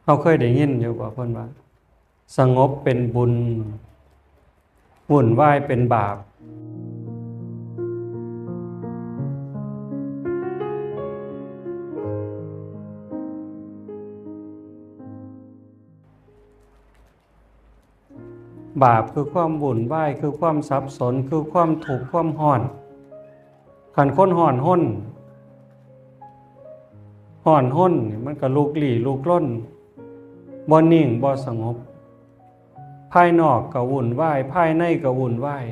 เราเคยได้ยินอยู่บ่เพิ่นว่าสงบเป็นบุญวุ่นวายเป็นบาปบาปคือความวุ่นวายคือความสับสนคือความทุกข์ความร้อนคันคนร้อนห้นนี่มันก็ลุกลี้ลุกล่นบ่นิ่งบ่สงบภายนอกก็วุ่นวายภายในก็วุ่นวาย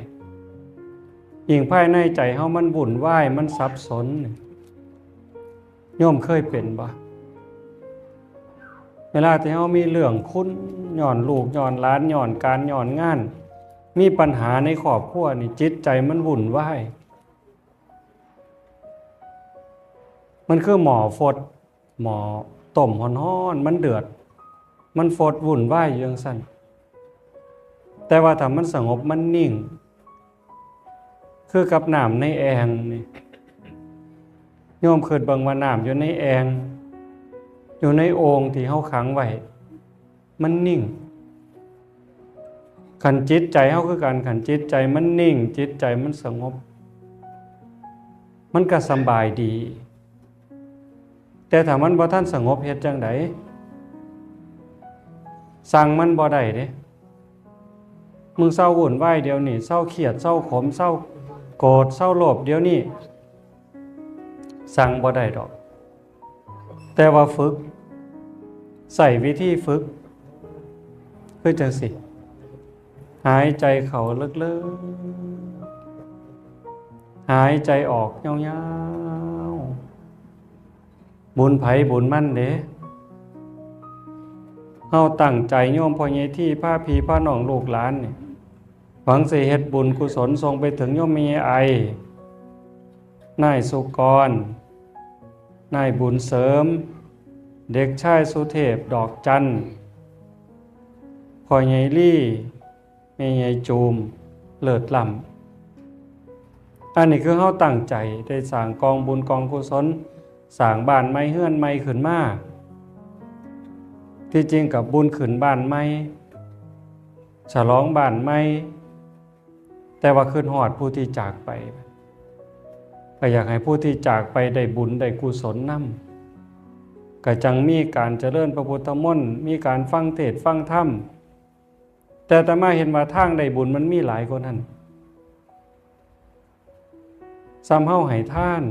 ยิ่งภายในใจเฮามันวุ่นวายมันสับสนโยมเคยเป็นบ่เวลาที่เฮามีเรื่องคุ้นย้อนลูกย้อนหลานย้อนการย้อนงานมีปัญหาในครอบครัวนี่จิตใจมันวุ่นวายมันคือหม้อฟดหม้อต้มร้อนๆมันเดือดมันฟดวุ่นวายอยู่จังซั่นแต่ว่าถ้ามันสงบมันนิ่งคือกับน้ำในแอ่งนี่โยมคิดเบิ่งว่าน้ำอยู่ในแอ่งอยู่ในโอ่งที่เฮาขังไว้มันนิ่งขันจิตใจเฮาคือกันขันจิตใจมันนิ่งจิตใจมันสงบมันก็สบายดีแต่ถ้ามันบ่ทันสงบเฮ็ดจังไดสั่งมันบ่ได้เด้มึงเศร้าวุ่นวายเดี๋ยวนี้เศร้าเครียดเศร้าขมเศร้าโกรธเศร้าโลภเดี๋ยวนี้สั่งบ่ได้ดอกแต่ว่าฝึกใส่วิธีฝึกคือจังสิหายใจเข้าลึกๆหายใจออกยาวๆบุญไผบุญมั่นเด้เฮาตั้งใจโยมพ่อใหญ่ที่พาพี่พาน้องลูกหลานนี่หวังสิเฮ็ดบุญกุศลส่งไปถึงโยมแม่ไอนายสุกรนายบุญเสริมเด็กชายสุเทพดอกจันทร์พ่อใหญ่ลี่แม่ใหญ่จูมเลิศล้ำอันนี้คือเฮาตั้งใจได้สร้างกองบุญกองกุศลสร้างบ้านใหม่เฮือนใหม่ขึ้นมาที่จริงกับบุญขึ้นบ้านใหม่ฉลองบ้านใหม่แต่ว่าขึ้นฮอดผู้ที่จากไปก็อยากให้ผู้ที่จากไปได้บุญได้กุศลนำก็จังมีการเจริญพระพุทธมนต์มีการฟังเทศน์ฟังธรรมแต่อาตมาเห็นว่าทางได้บุญมันมีหลายกว่านั้นซ้ำเฮาให้ทาน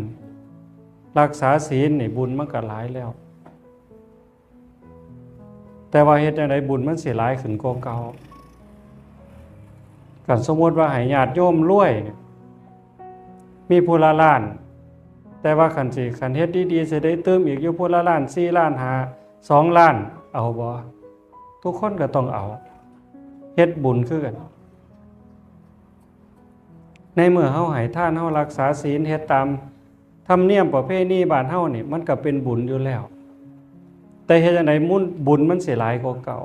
รักษาศีลนี่บุญมันก็หลายแล้วแต่ว่าเฮ็ดจังไดบุญมันสิหลายขึ้นกว่าเก่ากันสมมุติว่าให้ญาติโยมรวยมีผู้ละล้านแต่ว่าคันเฮ็ดดีๆสิได้เติมอีกอยู่ผู้ละล้าน4ล้าน5 2ล้านเอาบ่ทุกคนก็ต้องเอาเฮ็ดบุญคือกันในเมื่อเฮาให้ทานเฮารักษาศีลเฮ็ดตามธรรมเนียมประเพณีบ้านเฮานี่มันก็เป็นบุญอยู่แล้วแต่เฮ็ดจังไดบุญมันสิหลายกว่าเก่า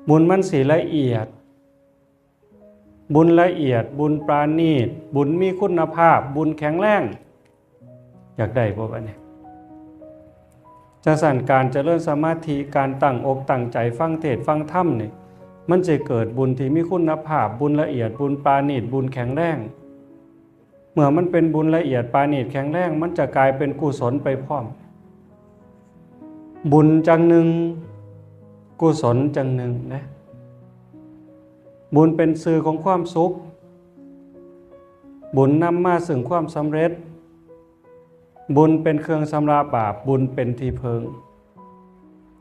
บุญมันสิละเอียดบุญละเอียดบุญปราณีตบุญมีคุณภาพบุญแข็งแรงอยากได้บ่บัดนี้จังซั่นการเจริญสมาธิการตั้งอกตั้งใจฟังเทศน์ฟังธรรมนี่มันจะเกิดบุญที่มีคุณภาพบุญละเอียดบุญปราณีตบุญแข็งแรงเมื่อมันเป็นบุญละเอียดปราณีตแข็งแรงมันจะกลายเป็นกุศลไปพร้อมบุญจังหนึ่งกุศลจังหนึ่งนะบุญเป็นสื่อของความสุขบุญนำมาซึ่งความสำเร็จบุญเป็นเครื่องชำระบาปบุญเป็นที่พึง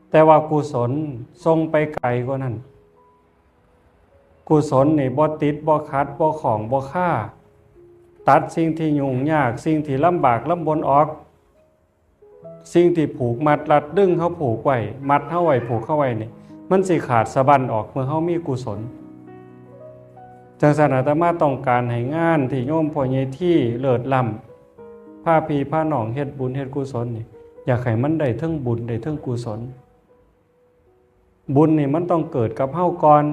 แต่ว่ากุศลทรงไปไกลกว่านั้นกุศลนี่บ่ติดบ่ขัดบ่ของบ่ฆ่าตัดสิ่งที่ยุ่งยากสิ่งที่ลำบากลำบนออกสิ่งที่ผูกมัดรัดดึงเขาผูกไว้มัดเขาไว้ผูกเข้าไว้นี่มันสิขาดสะบั้นออกเมื่อเขามีกุศลจังซั่นอาตมาต้องการให้งานที่โยมพ่อใหญ่ที่เลิศล้ำพาพี่พาน้องเฮ็ดบุญเฮ็ดกุศลนี่อยากให้มันได้ทั้งบุญได้ทั้งกุศลบุญนี่มันต้องเกิดกับเฮาก่อน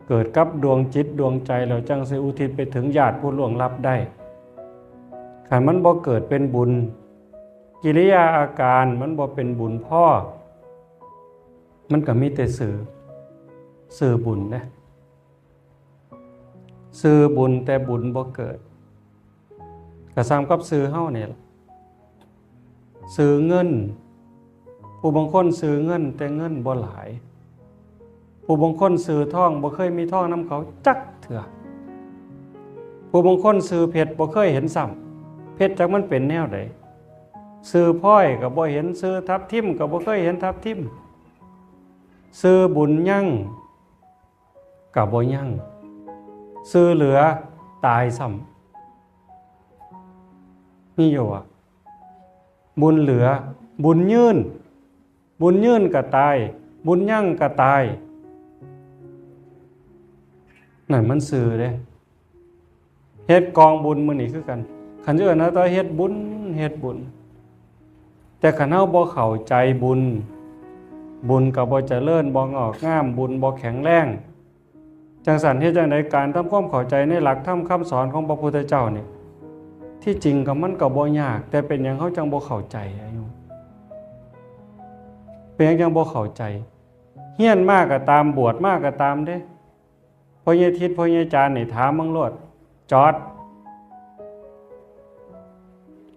เกิดกับดวงจิตดวงใจแล้วจังสิอุทิศไปถึงญาติผู้ล่วงลับได้คันมันบ่เกิดเป็นบุญกิริยาอาการมันบ่เป็นบุญพ่อ มันก็มีแต่สื่อบุญนะสื่อบุญแต่บุญบ่เกิดก็ซ้ำกับสื่อเฮาเนี่ยสื่อเงินผู้บางคนสื่อเงินแต่เงินบ่หลายผู้บางคนสื่อทองบ่เคยมีทองนำเขาจักเถื่อผู้บางคนสื่อเพชรบ่เคยเห็นซ้ำเพชรจักมันเป็นแนวใดสื่อพ้อยก็บ่เห็นสื่อทับทิมก็บ่เคยเห็นทับทิมสื่อบุญยั่งก็บ่ยั่งสื่อเหลือตายซ้ำมีอยู่บุญเหลือบุญยืนก็ตายบุญยั่งก็ตายนั่นมันสื่อเด้เฮ็ดกองบุญมื้อนี้คือกันคันเอิ้นนะต่อเฮ็ดบุญแต่คันเฮาบ่เข้าใจบุญก็บ่เจริญบ่งอกงามบุญบ่แข็งแรงจังซั่นเฮ็ดจังได๋การทำความเข้าใจในหลักธรรมคำสอนของพระพุทธเจ้านี่ที่จริงก็มันก็บ่ยากแต่เป็นหยังเฮาจังบ่เข้าใจโยมเป็นหยังจังบ่เข้าใจเฮียนมากก็ตามบวชมากก็ตามเด้พ่อใหญ่ทิศพ่อใหญ่จานนี่ถามมั่งโลดจอด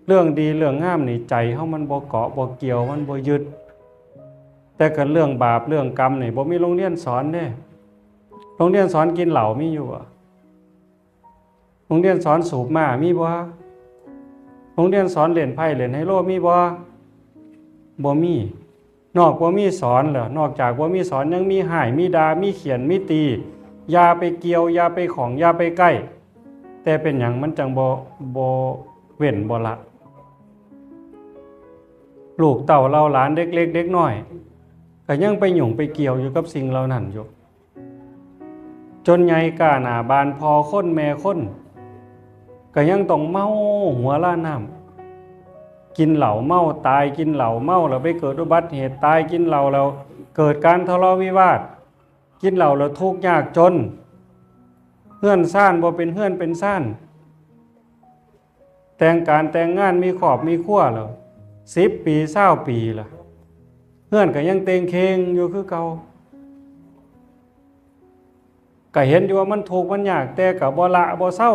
เรื่องดีเรื่องงามนี่ใจเฮามันบ่เกาะบ่เกี่ยวมันบ่ยึดแต่กันเรื่องบาปเรื่องกรรมนี่บ่มีโรงเรียนสอนเด้โรงเรียนสอนกินเหล้ามีอยู่บ่โรงเรียนสอนสูบม้ามีบ่โรงเรียนสอนเล่นไพ่เล่นไฮโลมีบ่มีนอกบ่มีสอนเหรอนอกจากบ่มีสอนยังมีหายมีด่ามีเขียนมีตีอย่าไปเกี่ยวอย่าไปของอย่าไปใกล้แต่เป็นหยังมันจังบ่เว้นบ่ละลูกเต่าเราหลานเด็กเล็กเด็กน้อยก็ยังไปหยุ่งไปเกี่ยวอยู่กับสิ่งเหล่านั้นอยู่จนใหญ่กล้าหน้าบานพอคนแม่คนก็ยังต้องเมาหัวล่าน้ำกินเหล้าเมาตายกินเหล้าเมาแล้วไปเกิดอุบัติเหตุตายกินเหล้าแล้วเกิดการทะเลาะวิวาทกินเหล้าแล้วทุกข์ยากจนเฮือนซ่านบ่เป็นเฮือนเป็นซ่านแต่งการแต่งงานมีครอบมีครัวแล้ว10 ปี20 ปีล่ะเฮือนก็ยังเต็งเคงอยู่คือเก่าก็เห็นอยู่ว่ามันทุกข์มันยากแต่ก็บ่ละบ่เศร้า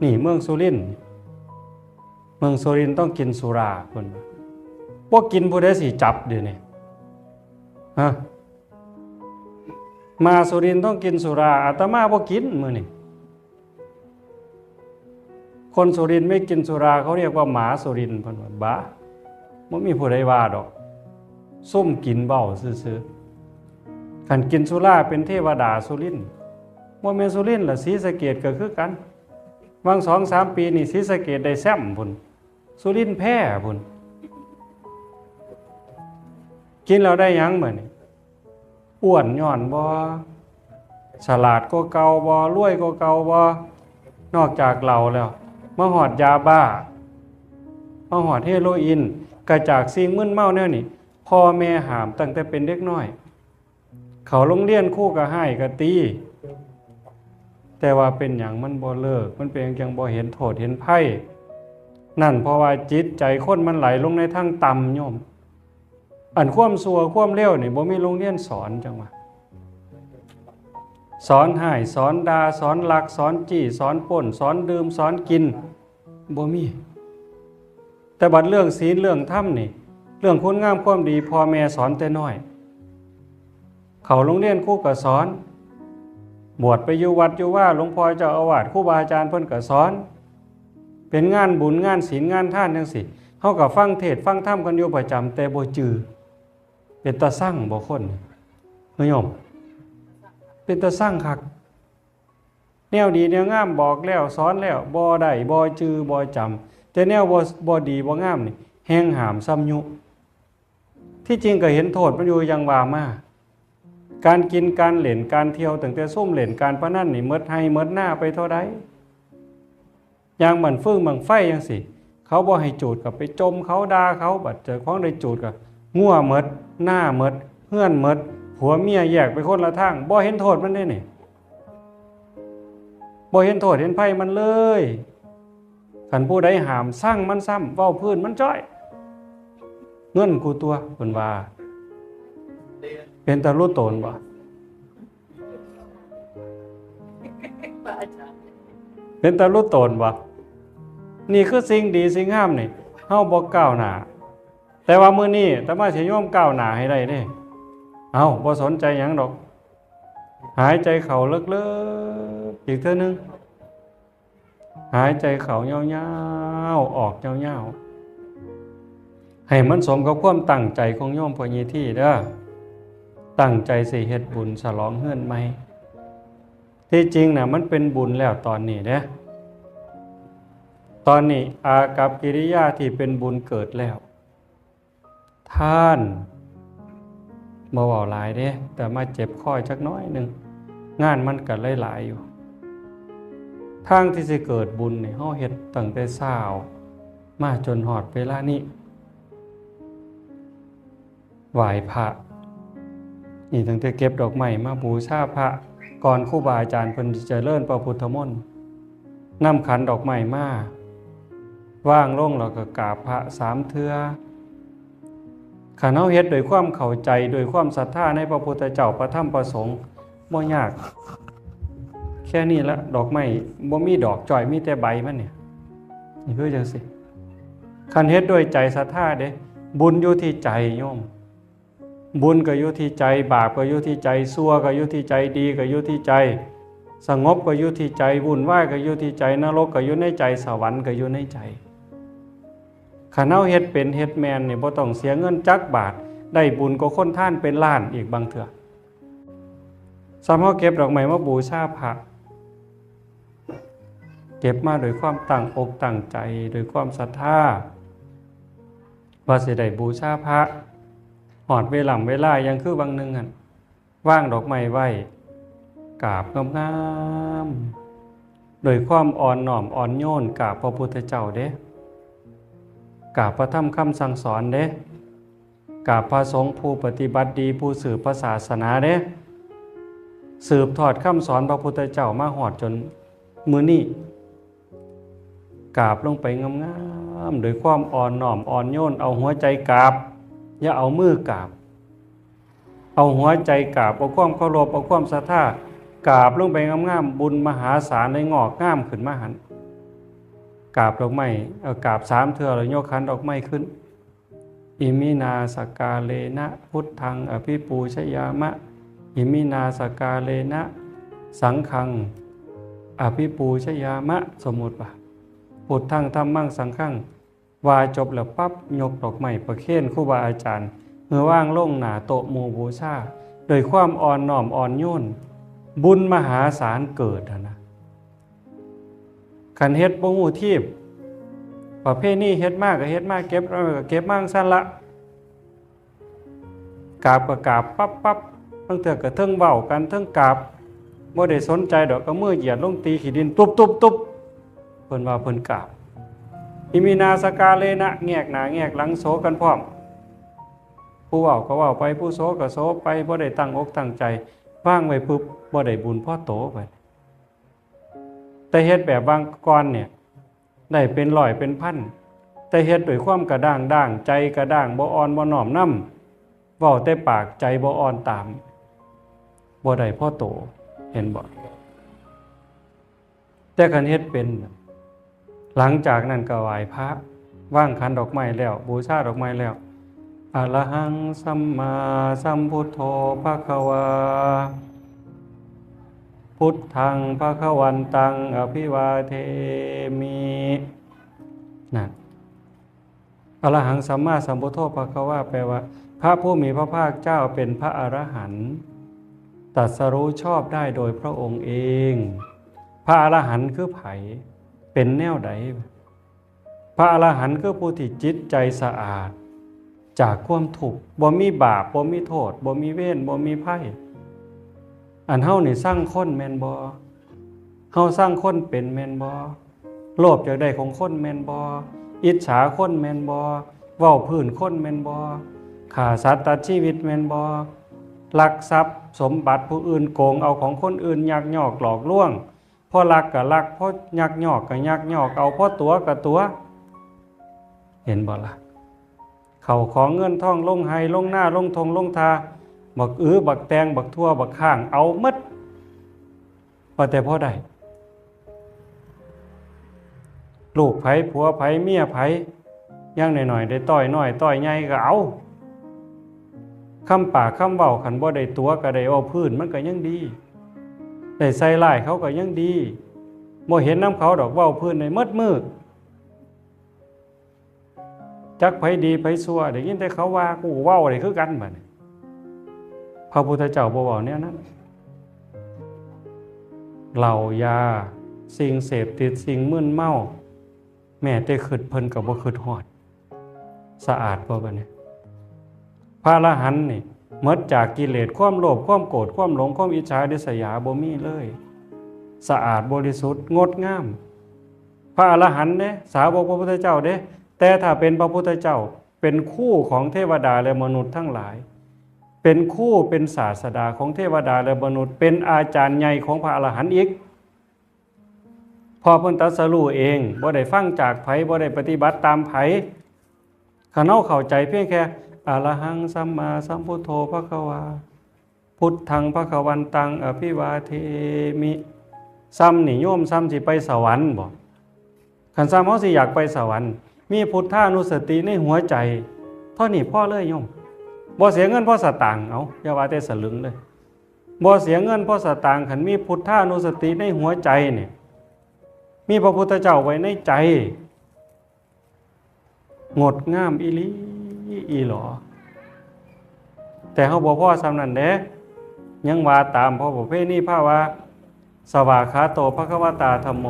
นี่เมืองสุรินทร์ต้องกินสุราเพิ่นบ่กินผู้ใดสิจับเดี๋ยวนี้ฮะมาสุรินทร์ต้องกินสุราอาตมาบ่กินมื้อนี้คนสุรินทร์ไม่กินสุราเขาเรียกว่าหมาสุรินทร์เพิ่นว่าบ้าบ่มีผู้ใดว่าดอกซุ่มกินเบ้าซื่อๆคันกินสุราเป็นเทวดาสุรินทร์บ่แม่นสุรินทร์ล่ะศรีสะเกษก็คือกันบาง 2-3 ปีนี่ศรีสะเกษได้แซมพุ่นสุรินทร์แพ้พุ่นกินแล้วได้หยังมื้อนี้อ้วนย้อนบ่ฉลาดกว่าเก่าบ่รวยกว่าเก่าบ่นอกจากเหล้าแล้วมาหอดยาบ้ามาหอดเฮโรอีนกระจากสิ่งมึนเมาแนวนี้พ่อแม่ห้ามตั้งแต่เป็นเด็กน้อยเขาโรงเรียนครูก็ให้ก็ตีแต่ว่าเป็นหยังมันบ่เลิกมันเป็นจังบ่เห็นโทษเห็นภัยนั่นเพราะว่าจิตใจคนมันไหลลงในทางต่ำโยมอันความชั่วความเลวนี่บ่มีโรงเรียนสอนจังว่าสอนให้สอนด่าสอนลักสอนจี้สอนป่นสอนดื่มสอนกินบ่มีแต่บัดเรื่องศีลเรื่องธรรมนี่เรื่องคุณงามความดีพ่อแม่สอนแต่น้อยเขาโรงเรียนครูก็สอนบวชไปอยู่วัดอยู่ว่าหลวงพ่อเจ้าอาวาสครูบาอาจารย์เพิ่นก็สอนเป็นงานบุญงานศีลงานทานจังซี่เฮาก็ฟังเทศน์ฟังธรรมกันอยู่ประจำแต่บ่จือเป็นตาสั่งบ่คนโยมเป็นตาสั่งคักแนวดีแนวงามบอกแล้วสอนแล้วบ่ได้บ่จือบ่จำแต่แนวบ่ดีบ่งามนี่แฮงหามซ้ำยุที่จริงก็เห็นโทษมันอยู่อย่างว่ามาการกินการเล่นการเที่ยวตั้งแต่ซุ่มเล่นการพนันนี่หมดให้หมดหน้าไปเท่าใดอย่างบั้นฟึ่งบั้งไฟจังซี่เขาบ่ให้จูดก็ไปจมเขาด่าเขาบัดเจอของได้จูดก็งัวหมดหน้าหมดเฮือนหมดผัวเมียแยกไปคนละทางบ่เห็นโทษมันได้นี่บ่เห็นโทษเห็นภัยมันเลยคันผู้ใดห้ามสร้างมันซ้ำเว้าพื้นมันจ้อยเงินกูตัวเพิ่นว่า เป็นตารู้ตนบ่เป็นตารู้ตนบ่นี่คือสิ่งดีสิ่งงามนี่เฮาบ่ก้าวหน้าแต่ว่ามื้อนี้อาตมาสิโยมก้าวหน้าให้ได้เด้เอ้าบ่สนใจหยังดอกหายใจเข้าลึกๆอีกเทื่อนึงหายใจเข้ายาวๆออกยาวๆให้มันสมกับความตั้งใจของโยมพ่อใหญ่ที่เด้อตั้งใจสิเฮ็ดบุญฉลองเฮือนใหม่ที่จริงน่ะมันเป็นบุญแล้วตอนนี้เด้อตอนนี้อากัปกิริยาที่เป็นบุญเกิดแล้วท่านบ่เว้าหลายเด้แต่มาเจ็บคอจักน้อยนึงงานมันก็หลายๆอยู่ทางที่สิเกิดบุญนี่เฮาเฮ็ดตั้งแต่เช้ามาจนฮอดเวลานี้ไหว้พระนี่ตั้งแต่เก็บดอกไม้มาบูชาพระก่อนครูบาอาจารย์เพิ่นสิเจริญพระพุทธมนต์นำขันดอกไม้มาว่างลงแล้วก็กราบพระ3เทื่อคันเฮาเฮ็ดด้วยความเข้าใจด้วยความศรัทธาในพระพุทธเจ้าพระธรรมพระสงฆ์บ่ยากแค่นี้ละดอกไม้บ่มีดอกจ่อยมีแต่ใบมันเนี่ยนี่คือจังซี่คันเฮ็ดด้วยใจศรัทธาเด้บุญอยู่ที่ใจโยมบุญก็อยู่ที่ใจบาปก็อยู่ที่ใจชั่วก็อยู่ที่ใจดีก็อยู่ที่ใจสงบก็อยู่ที่ใจวุ่นวายก็อยู่ที่ใจนรกก็อยู่ในใจสวรรค์ก็อยู่ในใจคันเฮาเฮ็ดเป็นเฮ็ดแม่นนี่บ่ต้องเสียเงินจักบาทได้บุญกว่าคนท่านเป็นล้านอีกบางเทื่อสามารถเก็บดอกไม้มาบูชาพระเก็บมาโดยความตั้งอกตั้งใจโดยความศรัทธาว่าสิได้บูชาพระหอดเวลายังคือบางนึงหั่นว่างดอกไม้ไว้กราบงามๆโดยความอ่อนน้อมอ่อนโยนกราบพระพุทธเจ้าเด้กราบพระธรรมคำสั่งสอนเด้กราบพระสงฆ์ผู้ปฏิบัติดีผู้สืบพระศาสนาเด้สืบทอดคำสอนพระพุทธเจ้ามาหอดจนมื้อนี้กราบลงไปงามๆโดยความอ่อนน้อมอ่อนโยนเอาหัวใจกราบอย่าเอามือกราบเอาหัวใจกราบเอาความเคารพเอาความศรัทธากราบลงไปงามๆบุญมหาศาลได้งอกงามขึ้นมาหันกราบดอกไม้เอากราบ3เทื่อแล้วยกขันดอกไม้ขึ้นอิมินาสกาเลนะพุทธังอภิปูชยามะอิมินาสกาเลนะสังฆังอภิปูชยามะสมมุติว่าพุทธังธัมมังสังฆังว่าจบแล้วปั๊บยกดอกไม้ประเคนครูบาอาจารย์เมื่อว่างลงหน้าโต๊ะหมู่บูชาโดยความอ่อนน้อมอ่อนโยนบุญมหาศาลเกิดนะคันเฮ็ดบ่ฮู้ทีบประเภทนี้เฮ็ดมากก็เฮ็ดมากเก็บก็เก็บมากซั่นละกราบก็กราบปั๊บตั้งแต่ก็เทิงเว้ากันเทิงกราบบ่ได้สนใจดอกก็มือเหยียดลงตีขี้ดินตุบเพิ่นว่าเพิ่นกราบอิมินาสกาเลนะแงกหน้าแงกหลังโสกันพร้อมผู้เว้าก็เว้าไปผู้โสก็โสไปบ่ได้ตั้งอกตั้งใจวางไว้ปุ๊บบ่ได้บุญพอโตไปแต่เฮ็ดแบบวางก่อนเนี่ยได้เป็นร้อยเป็นพันแต่เฮ็ดด้วยความกระด้างใจกระด้างบ่อ่อนบ่น้อมนำเว้าแต่ปากใจบ่อ่อนตามบ่ได้พอโตเห็นบ่แต่คันเฮ็ดเป็นหลังจากนั้นก็ไหว้พระว่างขันดอกไม้แล้วบูชาดอกไม้แล้วอะระหังสัมมาสัมพุทโธภควาพุทธังภควันตังอภิวาเทมินั่นอะระหังสัมมาสัมพุทโธภควาแปลว่าพระผู้มีพระภาคเจ้าเป็นพระอรหันต์ตรัสรู้ชอบได้โดยพระองค์เองพระอรหันต์คือไผเป็นแนวใดพระอรหันต์คือผู้ที่จิตใจสะอาดจากความทุกข์บ่มีบาปบ่มีโทษบ่มีเวรบ่มีภัยอันเฮานี่สร้างคนแม่นบ่เฮาสร้างคนเป็นแม่นบ่โลภอยากได้ของคนแม่นบ่อิจฉาคนแม่นบ่เว้าพื้นคนแม่นบ่ฆ่าสัตว์ตัดชีวิตแม่นบ่ลักทรัพย์สมบัติผู้อื่นโกงเอาของคนอื่นยักยอกหลอกลวงพอลักก็ลักพอยักยอกก็ยักยอกเอาพอตัวก็ตัวเห็นบ่ล่ะเข้าของเงินทองลงไห้ลงหน้าลงทงลงทา บักบักแตงบักทั่วบักข้างเอาหมดว่าแต่พอได้ลูกไผผัวไผเมียไผย่างหน่อยๆได้ต้อยน้อยต้อยใหญ่ก็เอาคำปากคำเว้าขันบ่ได้ตัวก็ได้เอาพื้นมันก็ยังดีได้ใส่ลายเขาก็ยังดีบ่เห็นน้ำเขาดอกเว้าพื้นในมืดมืดจักไผดีไผชั่วได้ยินแต่เขาว่ากูเว้าได้คือกันบัดนี้พระพุทธเจ้าบ่เว้าแนวนั้นเหล้ายาสิ่งเสพติดสิ่งมึนเมาแม้แต่คิดเพิ่นก็บ่คิดฮอดสะอาดบ่บัดนี้พระอรหันต์นี่หมดจากกิเลสความโลภความโกรธความหลงความอิจฉาริษยาบ่มีเลยสะอาดบริสุทธิ์งดงามพระอรหันต์เด้สาวกพระพุทธเจ้าเด้แต่ถ้าเป็นพระพุทธเจ้าเป็นคู่ของเทวดาและมนุษย์ทั้งหลายเป็นคู่เป็นศาสดาของเทวดาและมนุษย์เป็นอาจารย์ใหญ่ของพระอรหันต์อีกพอเพิ่นตรัสรู้เองบ่ได้ฟังจากไผบ่ได้ปฏิบัติตามไผข้าเฮาเข้าใจเพียงแค่อะระหังสัมมาสัมพุทโธภควาพุทธังภควันตังอภิวาเทมิซ้ำนี่โยมซ้ำสิไปสวรรค์บ่คันซ้ำเฮาสิอยากไปสวรรค์มีพุทธานุสติในหัวใจเท่านี้พอเลยโยมบ่เสียเงินเพราะสตางค์เอาอย่าว่าแต่สลึงเลยบ่เสียเงินเพราะสตางค์คันมีพุทธานุสติในหัวใจนี่มีพระพุทธเจ้าไว้ในใจงดงามอีหลีอีหลอแต่เฮาบ่พอซ้ำนั้นเด้ยังว่าตามพระประเพณีภาวะสวากขาโตภควตาธัมโม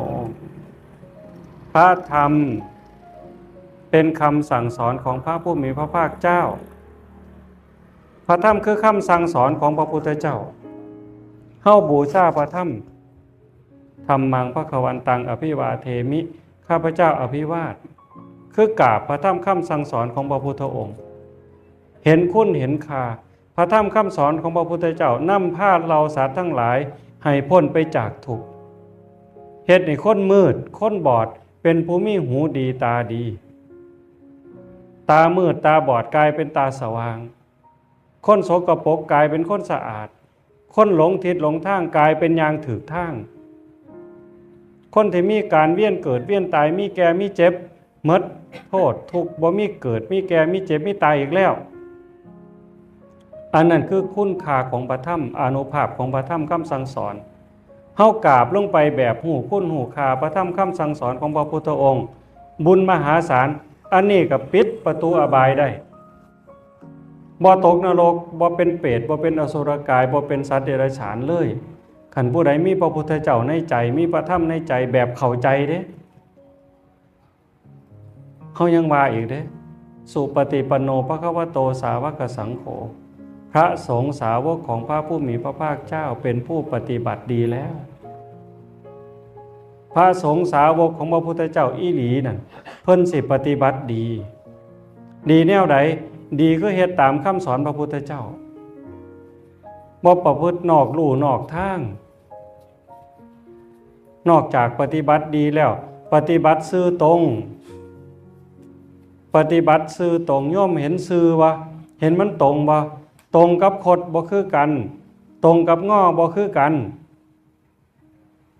พระธรรมเป็นคำสั่งสอนของพระผู้มีพระภาคเจ้าพระธรรมคือคำสั่งสอนของพระพุทธเจ้าเฮาบูชาพระธรรมธัมมังภควันตังอภิวาเทมิข้าพเจ้าอภิวาทคือกราบพระธรรมคำสั่งสอนของพระพุทธองค์เห็นคุณเห็นค่าพระธรรมคำสอนของพระพุทธเจ้านำพาเราสัตว์ทั้งหลายให้พ้นไปจากทุกข์เฮ็ดให้คนมืดคนบอดเป็นผู้มีหูดีตาดีตามืดตาบอดกลายเป็นตาสว่างคนสกปรกกลายเป็นคนสะอาดคนหลงทิศหลงทางกลายเป็นยางถูกทางคนที่มีการเวียนเกิดเวียนตายมีแก่มีเจ็บหมดโทษทุกข์บ่มีเกิดมีแก่มีเจ็บมีตายอีกแล้วอันนั้นคือคุณค่าของพระธรรมอานุภาพของพระธรรมคำสั่งสอนเฮากราบลงไปแบบหูคุณหูค่าพระธรรมคำสั่งสอนของพระพุทธองค์บุญมหาศาลอันนี้ก็ปิดประตูอบายได้บ่ตกนรกบ่เป็นเปรตบ่เป็นอสุรกายบ่เป็นสัตว์เดรัจฉานเลยคันผู้ใดมีพระพุทธเจ้าในใจมีพระธรรมในใจแบบเข้าใจเด้เขายังว่าอีกเด้สุปฏิปันโนภควโตสาวกสังโฆพระสงฆ์สาวกของพระผู้มีพระภาคเจ้าเป็นผู้ปฏิบัติดีแล้วพระสงฆ์สาวกของพระพุทธเจ้าอีหลีนั่นเพิ่นสิปฏิบัติดีดีแนวใดดีคือเฮ็ดตามคำสอนพระพุทธเจ้าบ่ประพฤตินอกลู่นอกทางนอกจากปฏิบัติดีแล้วปฏิบัติซื่อตรงปฏิบัติซื่อตรงย่อมเห็นซื่อว่าเห็นมันตรงบ่ตรงกับคดบ่คือกันตรงกับง้อบ่คือกัน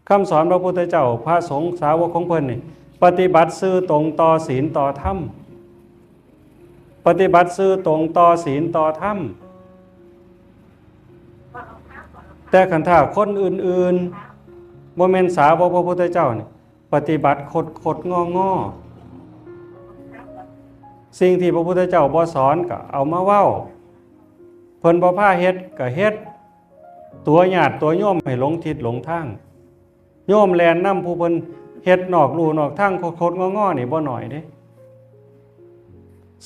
คำสอนพระพุทธเจ้าพระสงฆ์สาวกของเพิ่นนี่ปฏิบัติซื่อตรงต่อศีลต่อธรรมปฏิบัติซื่อตรงต่อศีลต่อธรรมแต่คันถ้าคนอื่นๆบ่แม่นสาวกพระพุทธเจ้านี่ปฏิบัติคดง้อสิ่งที่พระพุทธเจ้าบ่สอนก็เอามาเว้าเพิ่นบ่พาเฮ็ดก็เฮ็ดตัวญาติตัวโยมให้หลงทิศหลงทางโยมแลนนำผู้เพิ่นเฮ็ดนอกลู่นอกทางคดง้อนี่บ่น้อยเด้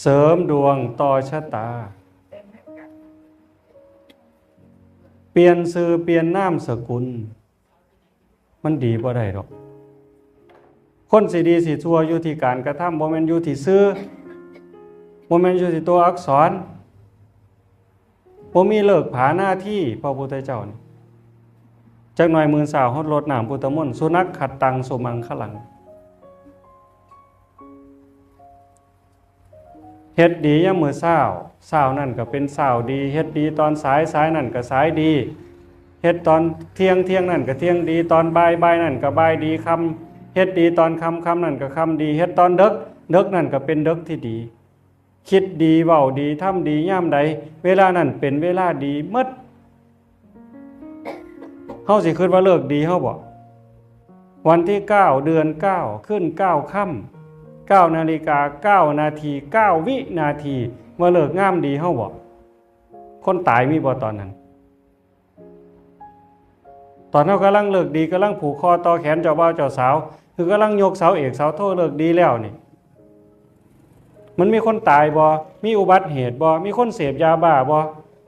เสริมดวงต่อชะตาเปลี่ยนชื่อเปลี่ยนนามสกุลมันดีบ่ได้ดอกคนสิดีสิชั่วอยู่ที่การกระทำบ่แม่นอยู่ที่ชื่อบ่แม่นอยู่ที่ตัวอักษรบ่มีเลิกผาหน้าที่พระพุทธเจ้านี่จักหน่อยมื้อเช้าฮอดรดน้ำพุทธมนต์สุนัขขัดตังสุมังคลังเฮ็ดดียามมื้อเช้า เช้านั่นก็เป็นเช้าดีเฮ็ดดีตอนสายสายนั่นก็สายดีเฮ็ดตอนเที่ยงเที่ยงนั่นก็เที่ยงดีตอนบ่ายบ่ายนั่นก็บ่ายดีค่ำเฮ็ดดีตอนค่ำค่ำนั่นก็ค่ำดีเฮ็ดตอนดึกดึกนั่นก็เป็นดึกที่ดีคิดดีเว้าดีทำดียามใดเวลานั้นเป็นเวลาดีหมดเฮาสิคิดว่าเลิกดีเฮาบ่วันที่9เดือน9ขึ้น9ค่ำ9นาฬิกา9นาที9วินาทีว่าเลิกงามดีเฮาบ่คนตายมีบ่ตอนนั้นตอนเฮากำลังเลิกดีกำลังผูกคอต่อแขนเจ้าบ่าวเจ้าสาวคือกำลังยกเสาเอกเสาโทเลิกดีแล้วนี่มันมีคนตายบ่มีอุบัติเหตุบ่มีคนเสพยาบ้าบ่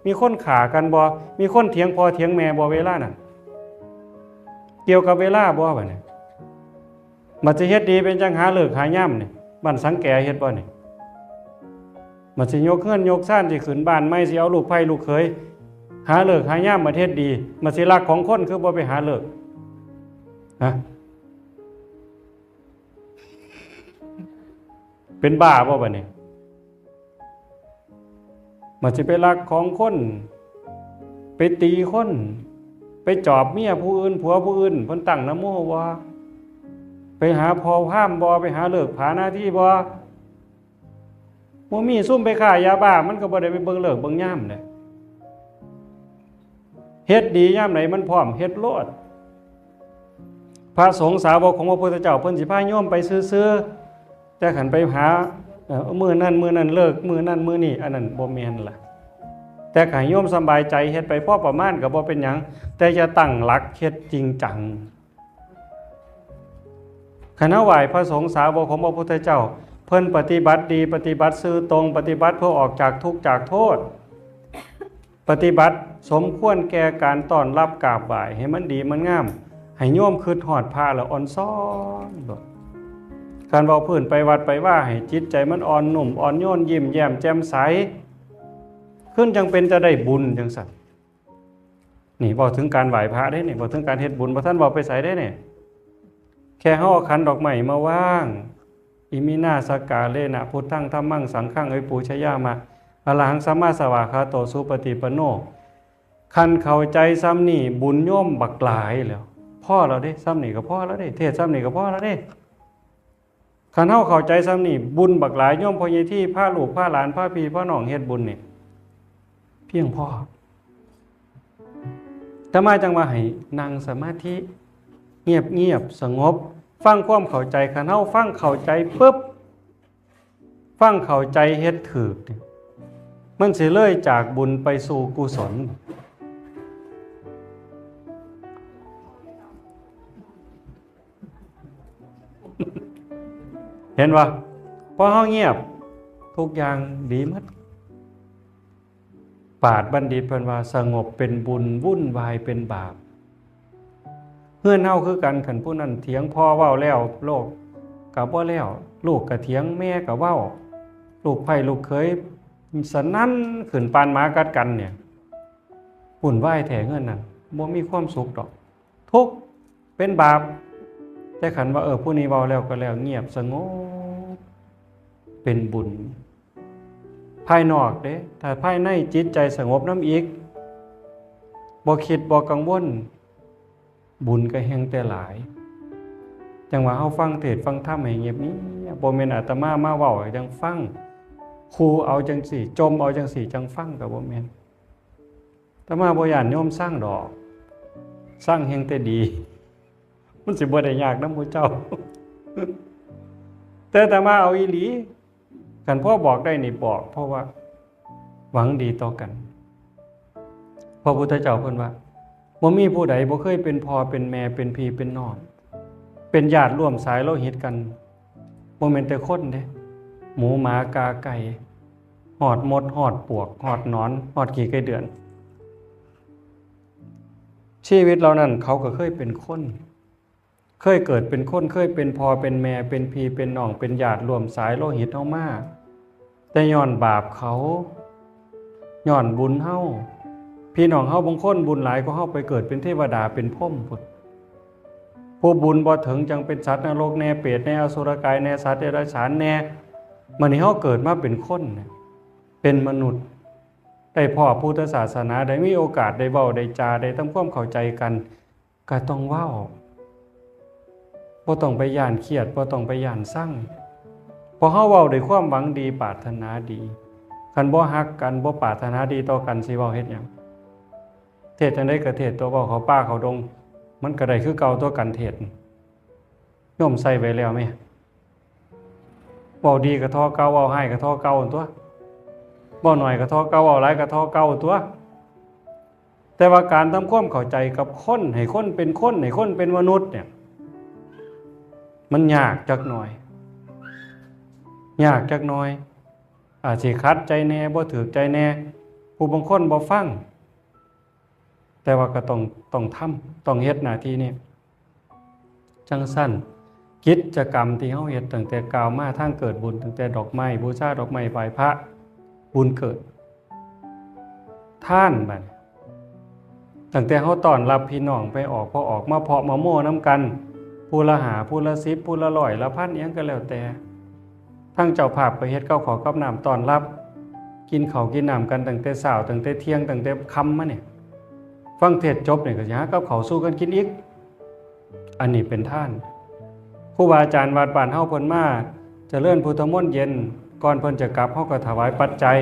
มีคนฆ่ากันบ่มีคนเถียงพ่อเถียงแม่บ่เวลานั้นเกี่ยวกับเวลาบ่บัดนี้มันสิเฮ็ดดีเป็นจังหาเลิกหาย่ำนี่บ้านสังแกเฮ็ดบ่นี่มันสิยกเฮือนยกซ่านสิขึ้นบ้านใหม่สิเอาลูกไผลูกเขยหาเลิกหาย่ำมาเฮ็ดดีมันสิรักของคนคือบ่ไปหาเลิกฮะเป็นบ้าบ่บัดนี้มันสิไปรักของคนไปตีคนไปจอบเมียผู้อื่นผัวผู้อื่นเพิ่นตั้งนะโมบ่ไปหาพอห้ามบ่ไปหาเลิกผาหน้าที่บ่บ่มีซุ่มไปฆ่ายาบ้ามันก็บ่ได้ไปเบิ่งเลิกเบิ่งยามเด้เฮ็ดดียามไหนมันพร้อมเฮ็ดโลดพระสงฆ์สาวกของพระพุทธเจ้าเพิ่นสิพาโยมไปซื่อๆแต่ขันไปหามื้อนั้นเลิกมื้อนั้นมื้อนี้อันนั้นบ่แม่นล่ะแต่ให้โยมสบายใจเฮ็ดไปพอประมาณก็บ่เป็นหยังแต่อย่าตั้งหลักเฮ็ดจริงจังคณะไหว้พระสงฆ์สาวกของพระพุทธเจ้าเพิ่นปฏิบัติดีปฏิบัติซื่อตรงปฏิบัติเพื่อออกจากทุกข์จากโทษปฏิบัติสมควรแก่การต้อนรับกราบไหว้ให้มันดีมันงามให้โยมคิดฮอดพระแล้วอ่อนซ้อนการเว้าพื้นไปวัดไปว่าให้จิตใจมันอ่อนนุ่มอ่อนโยนยิ้มแย้มแจ่มใสขึ้นจังเป็นจะได้บุญจังซั่นนี่บอกถึงการไหว้พระได้นี่บอกถึงการเฮ็ดบุญบ่ท่านบอกไปไสได้นี่แค่เฮาเอาขันดอกไม้มาวางอิมินาสกาเลนะพุทธังธัมมังสังฆังปูชยามะอรหังสัมมาสวากขาโตสุปฏิปันโนคันเข้าใจซ้ำนี่บุญโยมบักหลายแล้วพ่อเราเด้ซ้ำนี่ก็พ่อแล้วเด้เทศซ้ำนี่ก็พ่อแล้วเด้คันเฮาเข้าใจซ้ำนี่บุญบักหลายโยมพ่อใหญ่ที่พาลูกพาหลานพาพี่พาน้องเฮ็ดบุญนี่เพียงพอแต่มาจังว่าให้นั่งสมาธิเงียบสงบฟังความเข้าใจคันเฮาฟังเข้าใจปึ๊บฟังเข้าใจเฮ็ดถูกมันสิเลยจากบุญไปสู่กุศลเห็นว่าพอเฮาเงียบทุกอย่างดีหมดปราชญ์บัณฑิตเพิ่นว่าสงบเป็นบุญวุ่นวายเป็นบาปเฮือนเฮาคือกันคันผู้นั้นเถียงพ่อเว้าแล้วโลกก็บ่แล้วลูกก็เถียงแม่ก็เว้าลูกไผลูกเขยสนั่นขึ้นปานหมากัดกันเนี่ยวุ่นวายแท้เงินนั่นบ่มีความสุขดอกทุกข์เป็นบาปแต่ขันว่าผู้นี้เว้าแล้วก็แล้วเงียบสงบเป็นบุญภายนอกเด้ถ้าภายในจิตใจสงบน้ำอีกบ่คิดบ่กังวลบุญก็แห่งแต่หลายจังว่าเฮาฟังเทศน์ฟังธรรมให้เงียบนี้บ่แม่นอาตมามาเว้าให้จังฟังครูเอาจังสี่จมเอาจังสี่จังฟังก็บ่แม่นอาตมาบ่ย้านโยมสร้างดอกสร้างแห่งแต่ดีมันสิบ่ได้ยากนำผู้เจ้าแต่อาตมาเอาอีหลีกันพ่อบอกได้นี่บอกเพราะว่าหวังดีต่อกันพระพุทธเจ้าเพิ่นว่าบ่มีผู้ใดบ่เคยเป็นพ่อเป็นแม่เป็นพี่เป็นน้องเป็นญาติร่วมสายโลหิตกันบ่แม่นแต่คนเด้หมูหมากาไก่หอดมดหอดปวกหอดหนอนหอดขี้ไก่เดือนชีวิตเรานั้นเขาก็เคยเป็นคนเคยเกิดเป็นคนเคยเป็นพ่อเป็นแม่เป็นพี่เป็นน้องเป็นญาติร่วมสายโลหิตเฮามาแต่ย้อนบาปเขาย้อนบุญเฮาพี่น้องเฮาบางคนบุญหลายก็เฮาไปเกิดเป็นเทวดาเป็นพรหมพุ่นผู้บุญบ่ถึงจังเป็นสัตว์นรกแน่เปรตแน่อสุรกายแน่สัตว์เดรัจฉานแน่มื้อนี้เฮาเกิดมาเป็นคน เป็นมนุษย์ได้พ่อพุทธศาสนาได้มีโอกาสได้เว้าได้จาได้ทำความเข้าใจกันก็ต้องเว้าบ่ต้องไปย่านเครียดบ่ต้องไปย่านสั่งเพราะเฮาเว้าด้วยความหวังดีปรารถนาดีคันบ่ฮักกันบ่ปรารถนาดีต่อกันสิเว้าเฮ็ดหยังเทศจังได๋ก็เทศตัวเว้าเขาป่าเขาดงมันก็ได้คือเก่าตัวกันเทศโยมใส่ไว้แล้วแม่เว้าดีก็ทอเก่าเว้าให้ก็ทอเก่าตัวเว้าน้อยก็ทอเก่าเว้าหลายก็ทอเก่าตัวแต่ว่าการทำความเข้าใจกับคนให้คนเป็นคนให้คนเป็นมนุษย์เนี่ยมันยากจักหน่อยอาจสิขัดใจแน่บ่ถูกใจแน่ผู้บางคนบ่ฟังแต่ว่าก็ต้องทำต้องเฮ็ดหน้าที่นี้จังสั้นกิจกรรมที่เฮาเฮ็ดตั้งแต่กล่าวมาทางเกิดบุญตั้งแต่ดอกไม้บูชาดอกไม้ไหว้พระบุญเกิดท่านบัดตั้งแต่เฮาต้อนรับพี่น้องไปออกพอออกมาเพาะมาโม่น้ำกันผู้ละ5ผู้ละ10ผู้ละ100ละพันอิหยังก็แล้วแต่ทั้งเจ้าภาพก็เฮ็ดข้าวขอกับน้ำต้อนรับกินข้าวกินน้ำกันตั้งแต่เช้าตั้งแต่เที่ยงตั้งแต่ค่ำมาเนี่ยฟังเทศจบเนี่ยก็สิหากับข้าวสู้กันกินอีกอันนี้เป็นท่านครูบาอาจารย์วัดบ้านเฮาเพิ่นมาเจริญพุทธมนต์เย็นก่อนเพิ่นจะกลับเฮาก็ถวายปัจจัย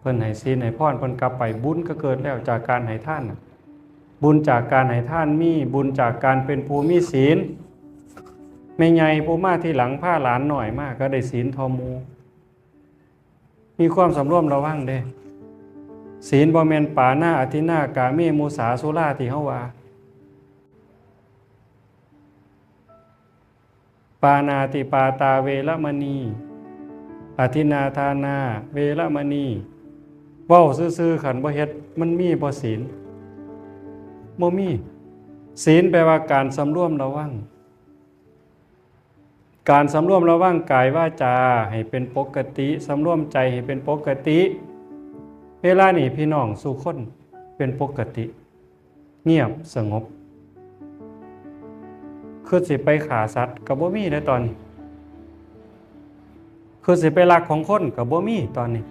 เพิ่นให้ศีลให้พรเพิ่นกลับไปบุญก็เกิดแล้วจากการให้ทานบุญจากการให้ทานมีบุญจากการเป็นผู้มีศีลแม่ใหญ่ผู้มาที่หลังพาหลานหน่อยมากก็ได้ศีลทอหมู่มีความสำรวมระวังเด้ศีลบ่แม่นปานาอธินากาเมมุสาสุราที่เฮาว่าปานาติปาตาเวรมณีอธินาทานาเวรมณีเว้าซื่อๆขันบ่เฮ็ดมันมีบ่ศีลบ่มีศีลแปลว่าการสำรวมระวังการสำรวมระวังกายวาจาให้เป็นปกติสำรวมใจให้เป็นปกติเวลานี้พี่น้องสู่คนเป็นปกติเงียบสงบคือสิไปฆ่าสัตว์ก็บ่มีในตอนนี้คือสิไปลักของคนก็บ่มีตอนนี้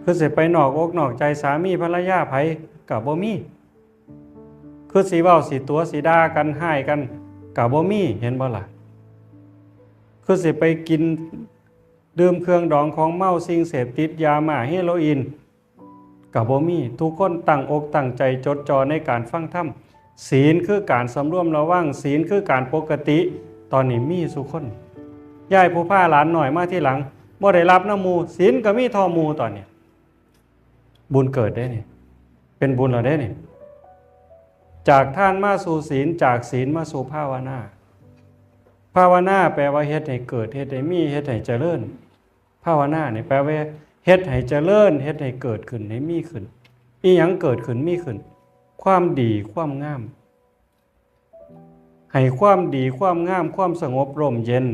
คือสิไปนอกอกนอกใจสามีภรรยาไผก็บ่มีคือสิเว้าสิตัวสิด่ากันให้กันก็บ่มีเห็นบ่ล่ะคือสิไปกินดื่มเครื่องดองของเมาสิ่งเสพติดยาหม่าเฮโรอีนก็บ่มีทุกคนตั้งอกตั้งใจจดจ่อในการฟังธรรมศีลคือการสำรวมระวังศีลคือการปกติตอนนี้มีสุคนยายผู้พาหลานหน่อยมาที่หลังบ่ได้รับน้ำมูศีลก็มีทอมูตอนนี้บุญเกิดได้นี่เป็นบุญแล้วได้นี่จากท่านมาสู่ศีลจากศีลมาสู่ภาวนาภาวนาแปลว่าเฮ็ดให้เกิดเฮ็ดให้มีเฮ็ดให้เจริญภาวนาเนี่ยแปลว่าเฮ็ดให้เจริญเฮ็ดให้เกิดขึ้นให้มีขึ้นอีหยังเกิดขึ้นมีขึ้นความดีความงามให้ความดีความงามความสงบร่มเย็น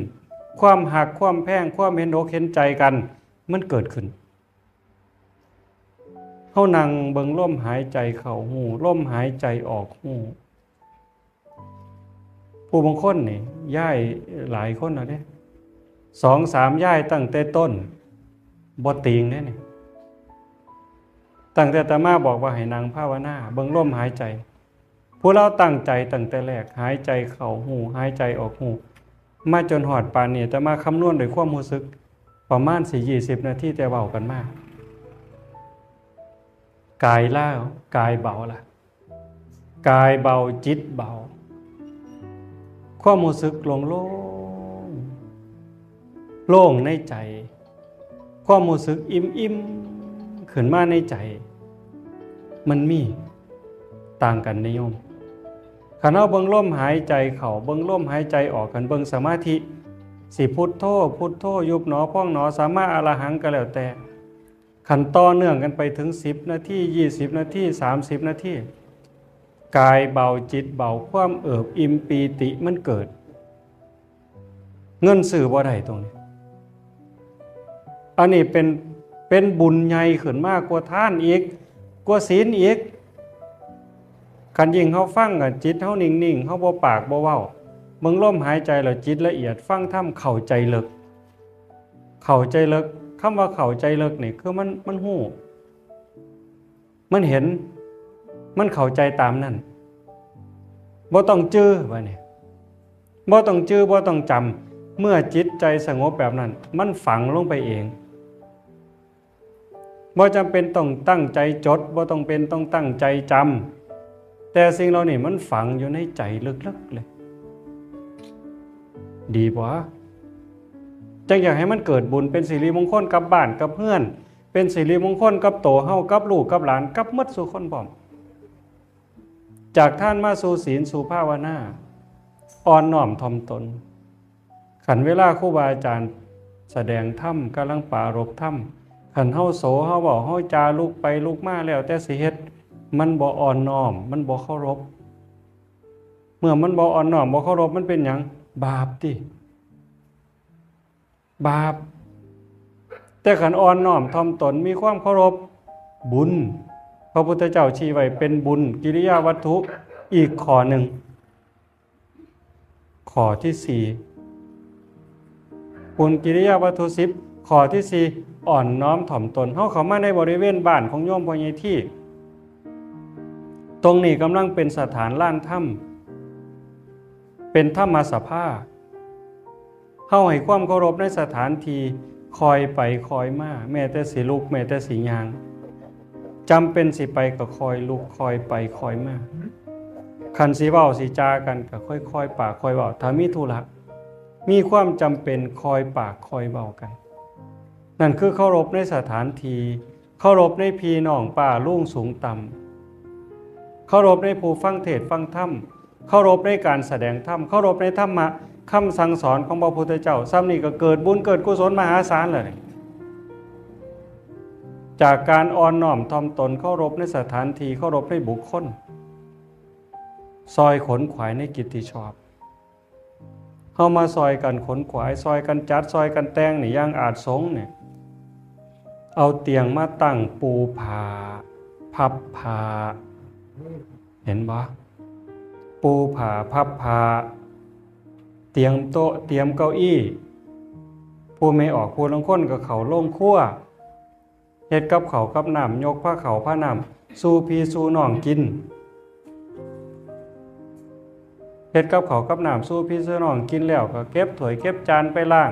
ความหักความแพงความเห็นอกเห็นใจกันมันเกิดขึ้นเฮานั่งเบิ่งลมหายใจเข้าหูลมหายใจออกหูผู้บางคนนี่ย้ายหลายคนแล้วเด้2-3ย้ายตั้งแต่ต้นบ่ติงเด้นี่ตั้งแต่อาตมาบอกว่าให้นั่งภาวนาเบิ่งลมหายใจผู้เราตั้งใจตั้งแต่แรกหายใจเข้าหูหายใจออกหูมาจนหอดปานนี้แต่มาคำนวณด้วยความรู้สึกประมาณ20นาทีแต่เว้ากันมากกายล้ากายเบาล่ะกายเบาจิตเบาความรู้สึกโล่งในใจความรู้สึกอิ่มขึ้นมาในใจมันมีต่างกันนิยมคันเอาเบิ่งลมหายใจเข้าเบิ่งลมหายใจออกกันเบิ่งสมาธิสิพุทโธพุทโธยุบหนอพองหนอสามารถอรหังก็แล้วแต่ขันต่อเนื่องกันไปถึง10นาที20นาที30นาทีกายเบาจิตเบาความเอิบอิ่มปีติมันเกิดเงินซื้อบ่ได้ตรงนี้อันนี้เป็นบุญใหญ่ขึ้นมากกว่าทานอีกกว่าศีลอีกคันยิ่งเฮาฟังกันจิตเฮานิ่งๆเฮาบ่ปากบ่เว้าเบิ่งลมหายใจแล้วจิตละเอียดฟังธรรมเข้าใจลึกเข้า คำว่าเข้าใจเลิกนี่คือมันฮู้มันเห็นมันเข้าใจตามนั้นบ่ต้องจื้อว่านี่บ่ต้องจื้อบ่ต้องจำเมื่อจิตใจสงบแบบนั้นมันฝังลงไปเองบ่จำเป็นต้องตั้งใจจดบ่ต้องเป็นต้องตั้งใจจำแต่สิ่งเหล่านี้มันฝังอยู่ในใจลึกๆเลยดีบ่จังอยากให้มันเกิดบุญเป็นสิริมงคลกับบ้านกับเพื่อนเป็นสิริมงคลกับโตเฮากับลูกกับหลานกับหมดสู่คนพร้อมจากท่านมาสู่ศีลสู่ภาวนาอ่อนน้อมถ่อมตนขันเวลาครูบาอาจารย์แสดงธรรมกำลังปรารภธรรมขันเฮาโสเฮาเว้าเฮาจาลุกไปลุกมาแล้วแต่สิเฮ็ดมันบ่อ่อนน้อมมันบ่เคารพเมื่อมันบ่อ่อนน้อมบ่เคารพมันเป็นหยังบาปติบาปแต่ขันอ่อนน้อมถ่อมตนมีความเคารพบุญพระพุทธเจ้าชี้ไว้เป็นบุญกิริยาวัตถุอีกข้อหนึ่งข้อที่4บุญกิริยาวัตถุ10ข้อที่4อ่อนน้อมถ่อมตนเฮาเข้ามาในบริเวณบ้านของโยมพ่อใหญ่ที่ตรงนี้กำลังเป็นสถานลานถ้ำเป็นธรรมสภาเฮาให้ความเคารพในสถานที่คอยไปคอยมาแม้แต่สิลุกแม้แต่สิย่างจำเป็นสิไปก็คอยลุกคอยไปคอยมาคันสิเว้าสิจากันก็ค่อยๆปากค่อยเว้าถ้ามีธุระมีความจำเป็นคอยปากคอยเว้ากันนั่นคือเคารพในสถานที่เคารพในพี่น้องป้าลุงสูงต่ำเคารพในผู้ฟังเทศน์ฟังธรรมเคารพในการแสดงธรรมเคารพในธรรมะคำสั่งสอนของพระพุทธเจ้าซ้ำนี่ก็เกิดบุญเกิดกุศลมหาศาลเลยจากการอ่อนน้อมถ่อมตนเคารพในสถานที่เคารพในบุคคลซอยขนขวายในกิจที่ชอบเข้ามาซอยกันขนขวายซอยกันจัดซอยกันแต่งนี่ย่างอาจสงเนี่ยเอาเตียงมาตั้งปูผ้าพับผ้าเห็นบ่ปูผ้าพับผ้าเตรียมโต๊ะเตรียมเก้าอี้ผู้ไม่ออกผู้ลางคนก็เขาลงครัวเฮ็ดกับเขากับน้ำยกผ้าเขาผ้าน้ำสู่พี่สู่น้องกินเฮ็ดกับเขากับน้ำสู่พี่สู่น้องกินแล้วก็เก็บถ้วยเก็บจานไปล้าง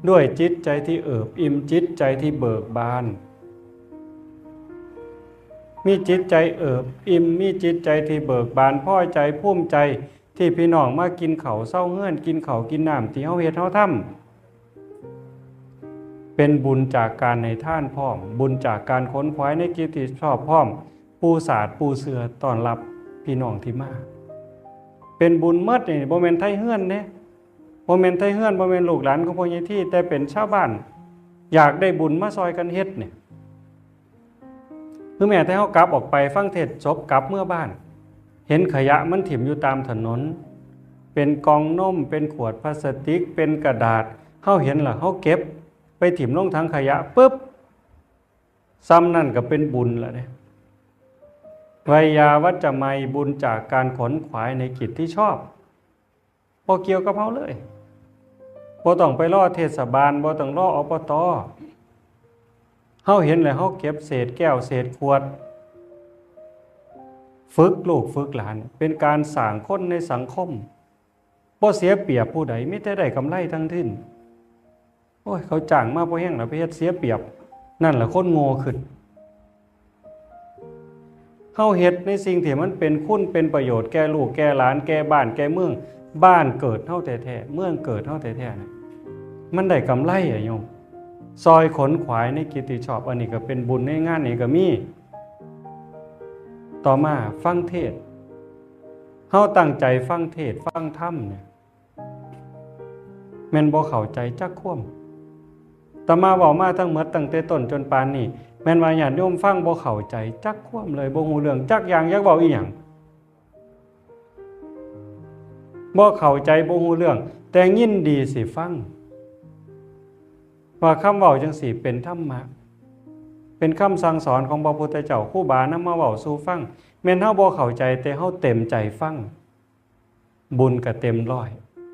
ด้วยจิตใจที่เอิบอิ่มจิตใจที่เบิกบานมีจิตใจเอิบอิ่มมีจิตใจที่เบิกบานพอใจภูมิใจที่พี่น้องมากินข้าวเช้าเฮือนกินข้าวกินน้ำที่เฮาเฮ็ดเฮาทำเป็นบุญจากการในท่านพร้อมบุญจากการค้นคว้าในกิจที่ชอบพร้อมปูศาสตร์ปูเสือต้อนรับพี่น้องที่มาเป็นบุญเมิดนี่บ่แม่นไทเฮือนเด้บ่แม่นไทเฮือนบ่แม่นลูกหลานของพ่อใหญ่ที่แต่เป็นชาวบ้านอยากได้บุญมาซอยกันเฮ็ดเนี่ยคือแม้แต่เฮากลับออกไปฟังเทศน์จบกลับเมื่อบ้านเห็นขยะมันถิ่มอยู่ตามถนนเป็นกองนมเป็นขวดพลาสติกเป็นกระดาษเฮาเห็นล่ะเฮาเก็บไปถิ่มลงถังขยะปึ๊บซ้ำนั่นก็เป็นบุญแล้วเนี่ยไวยาวัจจะไมบุญจากการขนขวายในกิจที่ชอบบ่เกี่ยวกับเฮาเลยบ่ต้องไปรอเทศบาลบ่ต้องรออบต.เฮาเห็นแล้วเฮาเก็บเศษแก้วเศษขวดฝึกลูกฝึกหลานเป็นการสร้างคนในสังคมบ่เสียเปรียบผู้ใดมีแต่ได้กำไรทั้งสิ้นโอ้ยเขาจ้างมาบ่แห้งแล้วไปเฮ็ดเสียเปรียบนั่นแหละคนโง่ขึ้นเฮาเฮ็ดในสิ่งที่มันเป็นคุณเป็นประโยชน์แก่ลูกแก่หลานแก่บ้านแก่เมืองบ้านเกิดเฮาแท้ๆเมืองเกิดเฮาแท้ๆนะมันได้กำไรอ่ะโยมซอยขนขวายในกิจที่ชอบอันนี้ก็เป็นบุญในงานนี้ก็มีต่อมาฟังเทศน์เฮาตั้งใจฟังเทศน์ฟังธรรมเนี่ยแม่นบ่เข้าใจจักความแต่มาเว้ามาทั้งหมดตั้งแต่ต้นจนปานนี้แม่นว่าญาติโยมฟังบ่เข้าใจจักความเลยบ่ฮู้เรื่องจักอย่างอยากเว้าอีหยังบ่เข้าใจบ่ฮู้เรื่องแต่ยินดีสิฟังว่าคำเว้าจังซี่เป็นธรรมะเป็นคำสั่งสอนของพระพุทธเจ้าครูบานำมาเว้าสู่ฟังแม่นเฮาบ่เข้าใจแต่เฮาเต็มใจฟังบุญก็เต็ม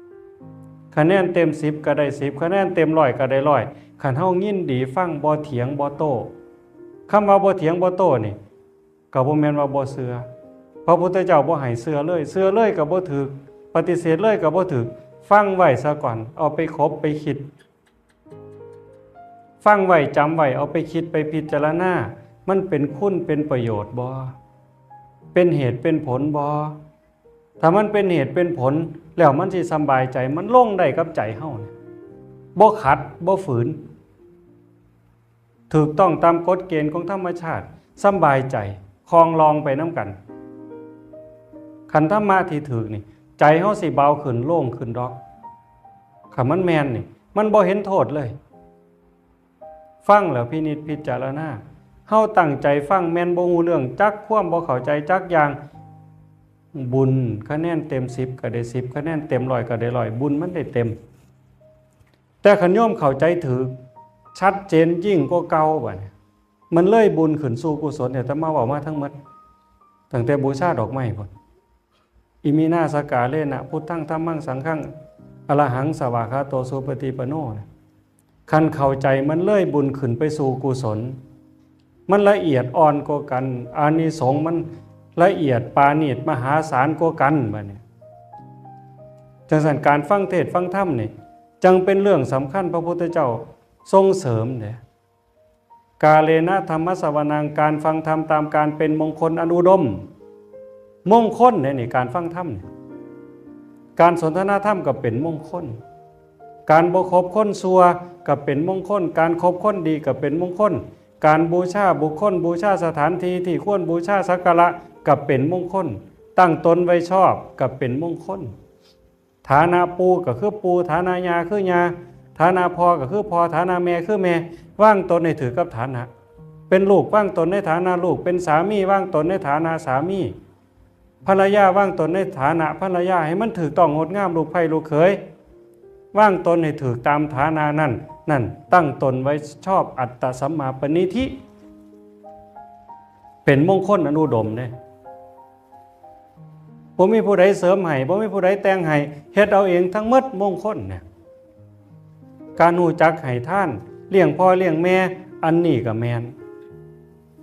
100คะแนนเต็ม10ก็ได้10คะแนนเต็ม100ก็ได้100 ขันเฮายินดีฟังบ่เถียงบ่โต้คำว่าบ่เถียงบ่โต้นี่ก็บ่แม่นว่าบ่เชื่อพระพุทธเจ้าบ่ให้เชื่อเลยก็บ่ถูกปฏิเสธเลยก็บ่ถูกฟังไว้ซะก่อนเอาไปคบไปคิดฟังไว้จำไว้เอาไปคิดไปพิจารณามันเป็นคุณเป็นประโยชน์บ่เป็นเหตุเป็นผลบ่ถ้ามันเป็นเหตุเป็นผลแล้วมันสิสบายใจมันลงได้กับใจเฮาเนี่ยบ่ขัดบ่ฝืนถูกต้องตามกฎเกณฑ์ของธรรมชาติสบายใจคลองลองไปน้ำกันขันธรรมะที่ถูกนี่ใจเฮาสิเบาขึ้นโล่งขึ้นดอกคันมันแม่นนี่มันบ่เห็นโทษเลยฟังแล้วพินิจพิจารณาเฮาตั้งใจฟังแม่นบ่ฮู้เรื่องจักความบ่เข้าใจจักอย่างบุญคะแนนเต็ม10ก็ได้10คะแนนเต็ม100ก็ได้100บุญมันได้เต็มแต่คันโยมเข้าใจถูกชัดเจนยิ่งกว่าเก่าบัดนี้มันเลยบุญขึ้นสู่กุศลเนี่ยแต่มาเว้ามาทั้งหมดตั้งแต่บูชาดอกไม้พุ่นอิมินาสกาเลนะพุทธังธัมมังสังฆังอรหังสวากขาโตสุปฏิปันโนคันเข้าใจมันเลยบุญขึ้นไปสู่กุศลมันละเอียดอ่อนกว่ากันอานิสงส์มันละเอียดปาณีตมหาศาลกว่ากันบัดนี้จังซั่นการฟังเทศน์ฟังธรรมนี่จังเป็นเรื่องสำคัญพระพุทธเจ้าทรงเสริมเด้กาเลนะธรรมสวนังการฟังธรรมตามการเป็นมงคลอันอุดมมงคลเนี่ยนี่การฟังธรรมเนี่ยการสนทนาธรรมก็เป็นมงคลการบ่คบคนซัวก็เป็นมงคลการคบคนดีก็เป็นมงคลการบูชาบุคคลบูชาสถานที่ที่ควรบูชาสักการะก็เป็นมงคลตั้งตนไว้ชอบก็เป็นมงคลฐานะปูก็คือปูฐานะยาคือยาฐานะพ่อก็คือพ่อฐานะแม่คือแม่ว่างตนให้ถือกับฐานะเป็นลูกว่างตนในฐานะลูกเป็นสามีว่างตนในฐานะสามีภรรยาว่างตนในฐานะภรรยาให้มันถูกต้องงดงามลูกไผ่ลูกเขยว่างตนให้ถูกตามฐานะนั่นตั้งตนไว้ชอบอัตตสัมมาปณิธิเป็นมงคลอนุดมเนี่ยบ่มีผู้ใดเสริมให้บ่มีผู้ใดแต่งให้เฮ็ดเอาเองทั้งหมดมงคลเนี่ยการรู้จักให้ท่านเลี้ยงพ่อเลี้ยงแม่อันนี้ก็แม่น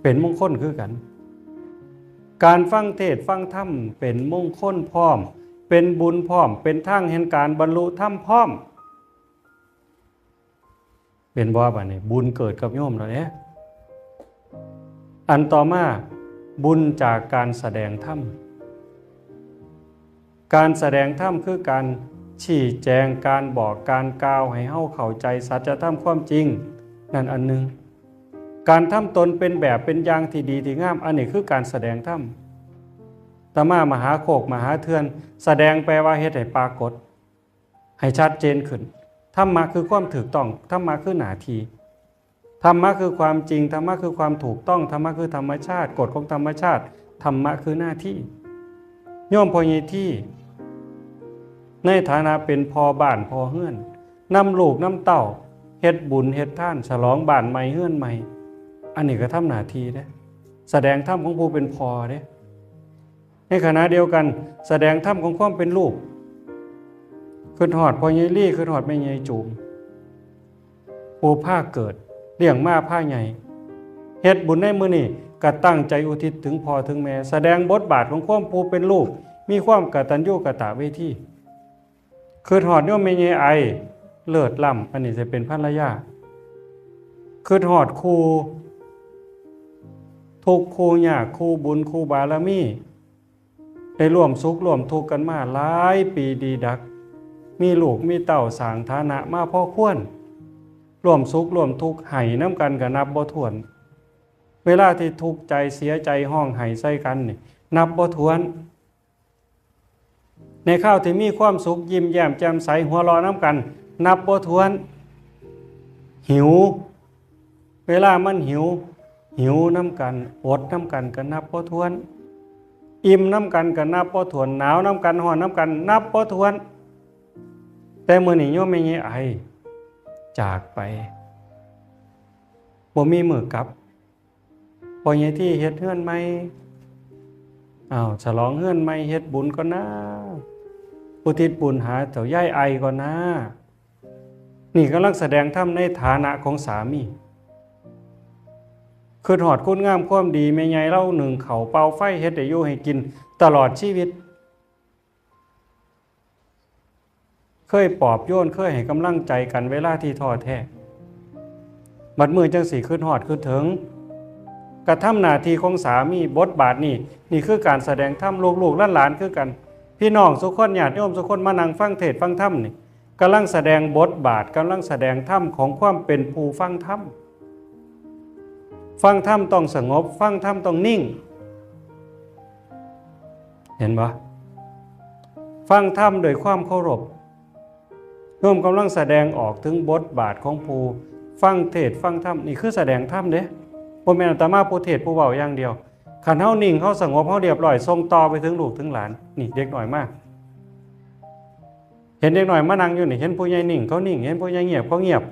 เป็นมงคลคือกันการฟังเทศน์ฟังธรรมเป็นมงคลพร้อมเป็นบุญพร้อมเป็นทางแห่งการบรรลุธรรมพร้อมเป็นบ่บัดนี้บุญเกิดกับโยมแล้วเนี่ยอันต่อมาบุญจากการแสดงธรรมการแสดงธรรมคือการชี้แจงการบอกการกล่าวให้เฮาเข้าใจสัจธรรมความจริงนั่นอันหนึ่งการทำตนเป็นแบบเป็นอย่างที่ดีที่งามอันนี้คือการแสดงธรรมตมามหาโคกมหาเทือนแสดงแปลว่าเฮ็ดให้ปรากฏให้ชัดเจนขึ้นธรรมะคือความถูกต้องธรรมะคือหน้าที่ธรรมะคือความจริงธรรมะคือความถูกต้องธรรมะคือธรรมชาติกฎของธรรมชาติธรรมะคือหน้าที่โยมพ่อใหญ่ที่ในฐานะเป็นพ่อบ้านพ่อเฮือนนำลูกนำเต้าเฮ็ดบุญเฮ็ดทานฉลองบ้านใหม่เฮือนใหม่อันนี้ก็ทำหน้าที่เด้แสดงธรรมของผู้เป็นพ่อเด้ในขณะเดียวกันแสดงธรรมของความเป็นลูกขึ้นหอดพ่อใหญ่ลี่ขึ้นหอดแม่ใหญ่จูมปูผ้าเกิดเลี้ยงมาผ้าใหญ่เฮ็ดบุญในมื้อนี้ก็ตั้งใจอุทิศถึงพ่อถึงแม่แสดงบทบาทของความผู้เป็นลูกมีความกตัญญูกตเวทีขึ้นหอดโยมแม่ใหญ่ไอเลิศล้ำอันนี้จะเป็นภรรยาขึ้นหอดครูทุกครูยากครูบุญครูบารมีได้ร่วมสุขร่วมทุกข์กันมาหลายปีดีดักมีลูกมีเต้าสร้างฐานะมาพอควรร่วมสุขร่วมทุกข์ให้น้ำกันก็นับบ่ถ้วนเวลาที่ทุกข์ใจเสียใจห้องไห้ใส่กันนี่นับบ่ถ้วนในข้าวที่มีความสุขยิ้มแย้มแจ่มใสหัวเราะน้ำกันนับบ่ถ้วนหิวเวลามันหิวน้ำกันอดน้ำกันก็นับบ่ถ้วนอิ่มน้ำกันก็นับบ่ถ้วนหนาวน้ำกันร้อนน้ำกันนับบ่ถ้วนแต่มื้อนี้โยมแม่ใหญ่ไอจากไปบ่มีมื้อกลับพ่อใหญ่ที่เฮ็ดเฮือนใหม่ฉลองเฮือนใหม่เฮ็ดบุญก่อนนะอุทิศบุญหาเจ้าย่ายไอก่อนนะ นี่กำลังแสดงธรรมในฐานะของสามีคือหอดคุณงามความดีแม่ใหญ่เล่าหนึ่งเขาเป่าไฟเฮ็ดให้อยู่ให้กินตลอดชีวิตเคยปลอบโยนเคยให้กำลังใจกันเวลาที่ท้อแท้บัดมือจังสีขึ้นหอดขึ้นถึงกระทำหน้าที่ของสามีบทบาทนี่คือการแสดงธรรมลูกๆหลานๆคือกันพี่น้องสุขคนญาติโยมสุขคนมานั่งฟังเทศฟังธรรมนี่กำลังแสดงบทบาทกำลังแสดงธรรมของความเป็นผู้ฟังธรรมฟังธรรมต้องสงบฟังธรรมต้องนิ่งเห็นปะฟังธรรมโดยความเคารพโยมกำลังแสดงออกถึงบทบาทของผู้ฟังเทศฟังธรรมนี่คือแสดงธรรมเด้บ่แม่นอาตมาผู้เทศผู้เว้าอย่างเดียวคันเฮานิ่งเฮาสงบเฮาเรียบร้อยส่งต่อไปถึงลูกถึงหลานนี่เด็กน้อยมากเห็นเด็กน้อยมานั่งอยู่นี่เห็นผู้ใหญ่นิ่งเขานิ่งเห็นผู้ใหญ่เงียบเขาเงียบ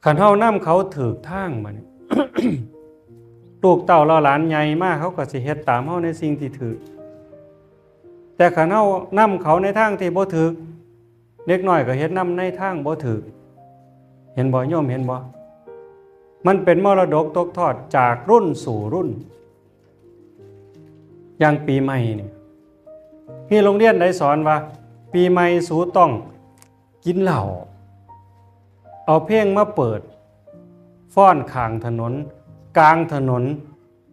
คันเฮานำเขาถูกทางมานี่ ลูกเต้าเราหลานใหญ่มากเขาก็สิเฮ็ดตามเฮาในสิ่งที่ถูกแต่คันเฮานำเขาในทางที่บ่ถูกเด็กน้อยก็เฮ็ดนำในทางบ่ถูกเห็นบ่โยมเห็นบ่มันเป็นมรดกตกทอดจากรุ่นสู่รุ่นอย่างปีใหม่นี่พี่โรงเรียนได้สอนว่าปีใหม่สูต้องกินเหล้าเอาเพลงมาเปิดฟ้อนข้างถนนกลางถนน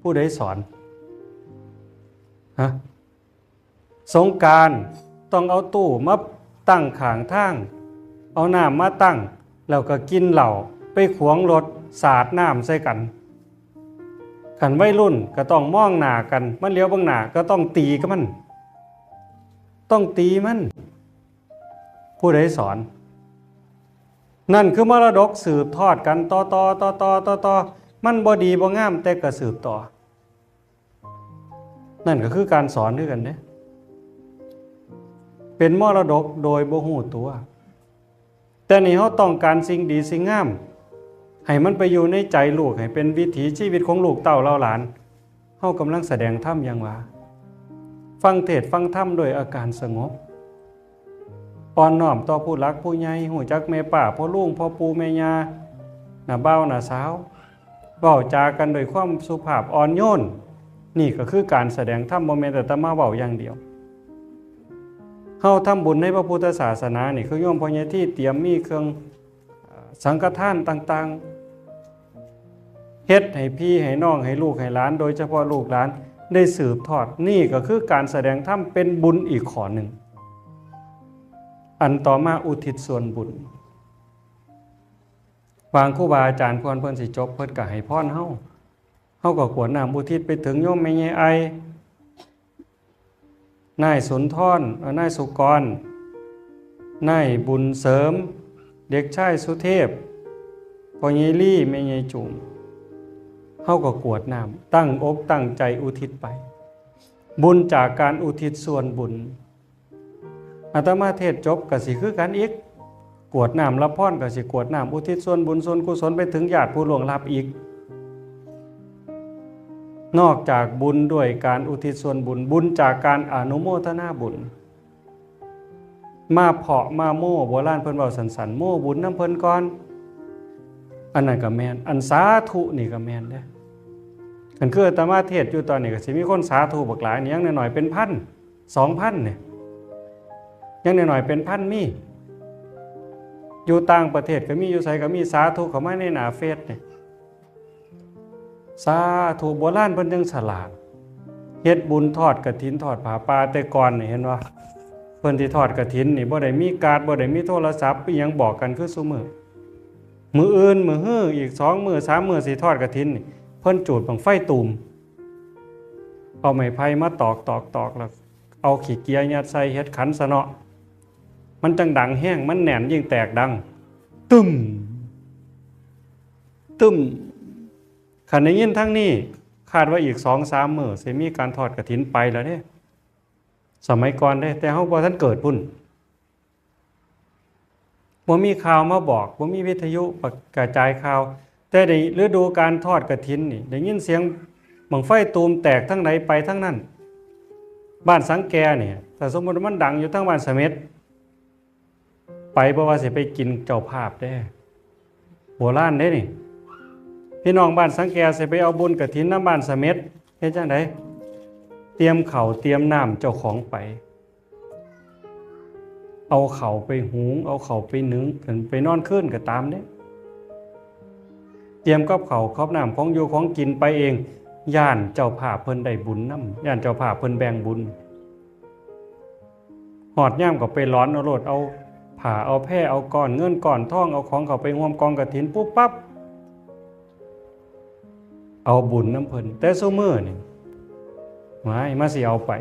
ผู้ใดสอนฮะสงกรานต์ต้องเอาตู้มาตั้งข้างทางเอาน้ำมาตั้งแล้วก็กินเหล้าไปขวางรถสาดน้ำใส่กันขันวัยรุ่นก็ต้องมองหน้ากันมันเลี้ยวเบื้องหน้าก็ต้องตีกับมันต้องตีมันผู้ใดสอนนั่นคือมรดกสืบทอดกันต่อมันบ่ดีบ่งามแต่ก็สืบต่อนั่นก็คือการสอนด้วยกันเด้เป็นมรดกโดยบ่ฮู้ตัวแต่นี่เขาต้องการสิ่งดีสิ่งงามให้มันไปอยู่ในใจลูกให้เป็นวิถีชีวิตของลูกเต้าเราหลานเขากำลังแสดงธรรมอย่างว่าฟังเทศน์ฟังธรรมโดยอาการสงบอ่อนน้อมต่อผู้รักผู้ใหญ่หูจักแม่ป้าพ่อลุงพ่อปู่แม่ย่าน้าบ่าวน้าสาวเว้าจากันโดยความสุภาพอ่อนโยนนี่ก็คือการแสดงธรรมบ่แม่นแต่ตะมาเว้าอย่างเดียวเฮาทำบุญในพระพุทธศาสนานี่คือโยมพ่อใหญ่ที่เตรียมมีเครื่องสังฆทานต่างๆเฮ็ดให้พี่ให้น้องให้ลูกให้หลานโดยเฉพาะลูกหลานได้สืบทอดนี่ก็คือการแสดงธรรมเป็นบุญอีกข้อหนึ่งอันต่อมาอุทิศส่วนบุญวางครูบาอาจารย์เพิ่นสิจบเพิ่นก็ให้พรเฮาก็กรวดน้ำอุทิศไปถึงโยมแม่ใหญ่ไอนายสุนทรนายสุกรนายบุญเสริมเด็กชายสุเทพพ่อใหญ่ลี่แม่ใหญ่จุ๋มเฮาก็กรวดน้ำตั้งอกตั้งใจอุทิศไปบุญจากการอุทิศส่วนบุญอาตมาเทศจบก็สิคือกันอีกกรวดน้ำรับพรก็สิกรวดน้ำอุทิศส่วนบุญส่วนกุศลไปถึงญาติผู้ล่วงลับอีกนอกจากบุญด้วยการอุทิศส่วนบุญบุญจากการอนุโมทนาบุญมาเพาะมาโม่โบราณเพิ่นเว้าสันๆโม่บุญน้ำเพิ่นก่อนอันนั้นก็แม่นอันสาธุนี่ก็แม่นเด้อันคืออาตมาเทศอยู่ตอนนี้ก็สิมีคนสาธุบักหลายนี่ยังน้อยๆเป็นพัน 2,000เนี่ยยังน้อยๆเป็นพันมีอยู่ต่างประเทศก็มีอยู่ไสก็มีสาธุเข้ามาในหน้าเฟซนี่สาธุโบราณเพิ่นยังฉลาดเฮ็ดบุญทอดกฐินทอดผ้าป่าแต่ก่อนนี่เห็นว่าเพิ่นที่ทอดกฐินนี่บ่ได้มีการ์ดบ่ได้มีโทรศัพท์อีหยังบอกกันคือซุมื้อมื้ออื่นมื้อฮื้ออีก2มื้อ3มื้อสิทอดกฐินนี่เพิ่นจูดบั้งไฟตูมเอาไม้ไผ่มาตอกแล้วเอาขี้เกียร์ยัดใส่เฮ็ดขันซะเนาะมันจังดังแห้งมันแหน่นยิ่งแตกดังตึ้มขันได้ยินทั้งนี้คาดว่าอีก 2-3 มื้อสิมีการทอดกฐินไปแล้วเด้สมัยก่อนเด้แต่เฮาบ่ทันเกิดพุ่นบ่มีข่าวมาบอกบ่มีวิทยุกระจายข่าวแต่ในฤดูการทอดกฐินนี่ได้ยินเสียงบั้งไฟตูมแตกทั้งไหนไปทั้งนั้นบ้านสังแกเนี่ยถ้าสมมุติมันดังอยู่ทั้งบ้านเสม็ดไป เพราะว่าสิไปกินเจ้าภาพได้โบราณได้นี่พี่น้องบ้านสังแกสิไปเอาบุญกฐินน้ำบ้านสะเม็ดเฮ็ดจังไดเตรียมข้าวเตรียมน้ำเจ้าของไปเอาข้าวไปหุงเอาข้าวไปนึ่งกันไปนอนคืนก็ตามเด้เตรียมกับข้าวกับน้ำของอยู่ของกินไปเองย่านเจ้าภาพเพิ่นได้บุญนำย่านเจ้าภาพเพิ่นแบ่งบุญหอดย่ามก็ไปร้อนเอาโลดเอาผ้าเอาแพร่เอาก้อนเงินก้อนทองเอาของเขาไปร่วมกองกฐินปุ๊บปั๊บเอาบุญน้ำเพิ่นแต่ซุมื้อนี่มาสิเอาไป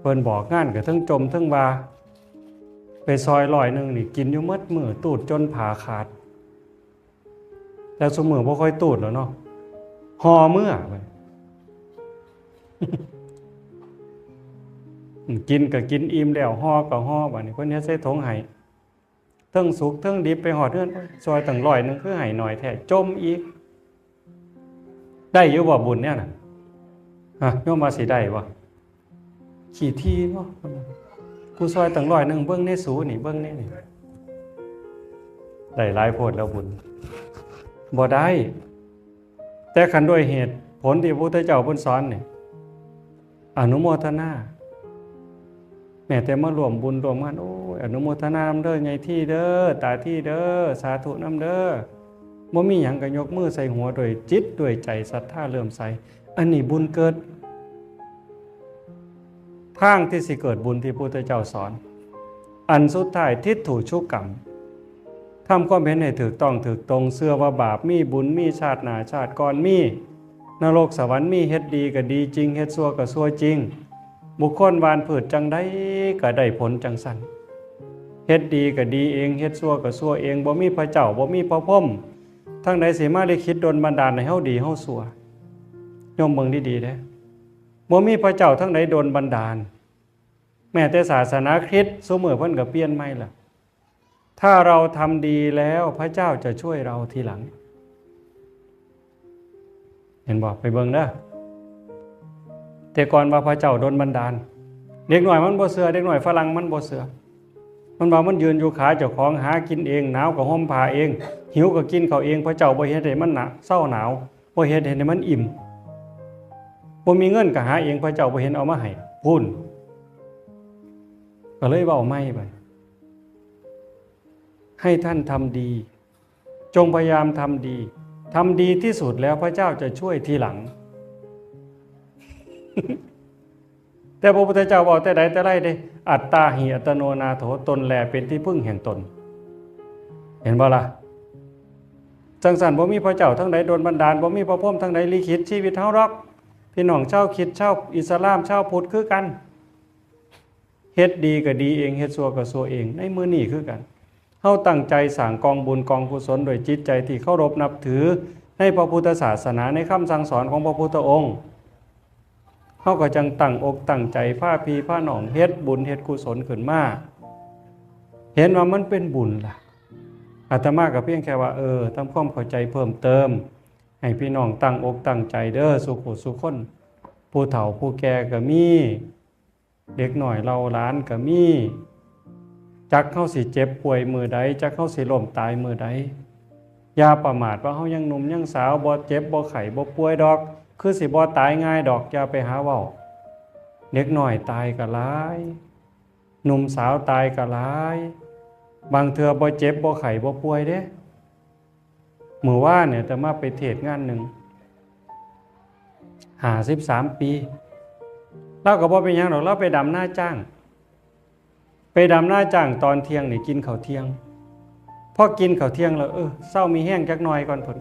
เพิ่นบอกงานก็ทั้งจมทั้งว่าไปซอย100นึงนี่กินอยู่หมดมื้อตูดจนผ่าขาดแล้วซุมื้อบ่ค่อยตูดแล้วเนาะห่อมื้อไป กินก็กินอิ่มแล้วห่อก็ห่อบัดนี้เพิ่นเฮ็ดใส่ถุงให้เทิงสุกเทิงดิบไปฮอดเฮือนซอยตั้ง100นึงคือให้หน่อยแท้จมอีกได้อยู่บ่บุญเนี่ยน่ะโยมว่าสิได้บ่ขี้ทีเนาะกูซอยตั้ง100นึงเบิ่งในสูนี่เบิ่งนี่ได้หลายโพดแล้วบุญบ่ได้แต่คันด้วยเหตุผลที่พระพุทธเจ้าเพิ่นสอนนี่อนุโมทนาแม้แต่มารวมบุญรวมงานโอ้ยอนุโมทนานำเด้อใหญ่ที่เด้อตาที่เด้อสาธุนำเด้อบ่มีหยังก็ยกมือใส่หัวโดยจิตด้วยใจศรัทธาเลื่อมใสอันนี้บุญเกิดทางที่สิเกิดบุญที่พระพุทธเจ้าสอนอันสุดท้ายทิฏฐุชุกรรมทำความเห็นให้ถูกต้องถูกตรงเชื่อว่าบาปมีบุญมีชาติหน้าชาติก่อนมีนรกสวรรค์มีเฮ็ดดีก็ดีจริงเฮ็ดชั่วก็ชั่วจริงบุคคลวานผืดจังได้ก็ได้ผลจังสั่นเฮ็ดดีก็ดีเองเฮ็ดชั่วก็ชั่วเองบ่มีพระเจ้าบ่มีพระพรหมทั้งใดสิมาได้คิดดลบันดาลให้เฮาดีเฮาชั่วโยมเบิ่งดีๆเด้บ่มีพระเจ้าทั้งใดดลบันดาลแม้แต่ศาสนาคริสต์ซุมื้อเพิ่นก็เปลี่ยนใหม่ล่ะถ้าเราทำดีแล้วพระเจ้าจะช่วยเราทีหลังเห็นบ่ไปเบิ่งเด้อแต่ก่อนว่าพระเจ้าดลบันดาลเด็กหน่อยมันบ่เชื่อเด็กหน่อยฝรั่งมันบ่เชื่อมันว่ามันยืนอยู่ขาเจ้าของหากินเองหนาวก็ห่มผ้าเองหิวก็กินข้าวเองพระเจ้าบ่เฮ็ดให้มันเศร้าหนาวบ่เฮ็ดให้มันอิ่มบ่มีเงินก็หาเองพระเจ้าบ่เห็นเอามาให้พูนก็เลยเว้าใหม่ไปให้ท่านทำดีจงพยายามทำดีทำดีที่สุดแล้วพระเจ้าจะช่วยทีหลัง แต่พระพุทธเจ้าบอกแต่ใดแต่ไรเด้อัตตาหิอัตโนนาโถตนแลเป็นที่พึ่งแห่งตนเห็นบ่ล่ะจังสันบ่มีพระเจ้าทั้งใดโดนบันดาลบ่มีพระพรหมทั้งใดลิขิตชีวิตเฮาหรอกพี่น้องชาวคริสต์ชาวอิสลามชาวพุทธคือกันเฮ็ดดีก็ดีเองเฮ็ดชั่วก็ชั่วเองในมื้อนี้คือกันเฮาตั้งใจสร้างกองบุญกองกุศลโดยจิตใจที่เคารพนับถือในพระพุทธศาสนาในคำสั่งสอนของพระพุทธองค์เฮาก็จังตั้งอกตั้งใจพาพี่พาน้องเฮ็ดบุญเฮ็ดกุศลขึ้นมาเห็นว่ามันเป็นบุญล่ะอาตมาก็เพียงแค่ว่าทำความเข้าใจเพิ่มเติมให้พี่น้องตั้งอกตั้งใจเด้อสุขสุขคนผู้เฒ่าผู้แก่ก็มีเด็กหน่อยเราหลานก็มีจักเฮาสิเจ็บป่วยมื้อใดจักเฮาสิล้มตายมื้อใดอย่าประมาทว่าเฮายังหนุ่มยังสาวบ่เจ็บบ่ไข้บ่ป่วยดอกคือสิบ่ตายง่ายดอกอย่าไปหาเว้าเด็กน้อยตายก็หลายหนุ่มสาวตายก็หลายบางเทื่อบ่เจ็บบ่ไข้บ่ป่วยเด้มื้อวานเนี่ยแต่มาไปเทศงานหนึง53 ปีเราก็บ่เป็นหยังดอกเราไปดำนาจ้างไปดำนาจ้างตอนเที่ยงนี่กินข้าวเที่ยงพอกินข้าวเที่ยงแล้วเศร้ามีแห้งจักหน่อยก่อนพุ่น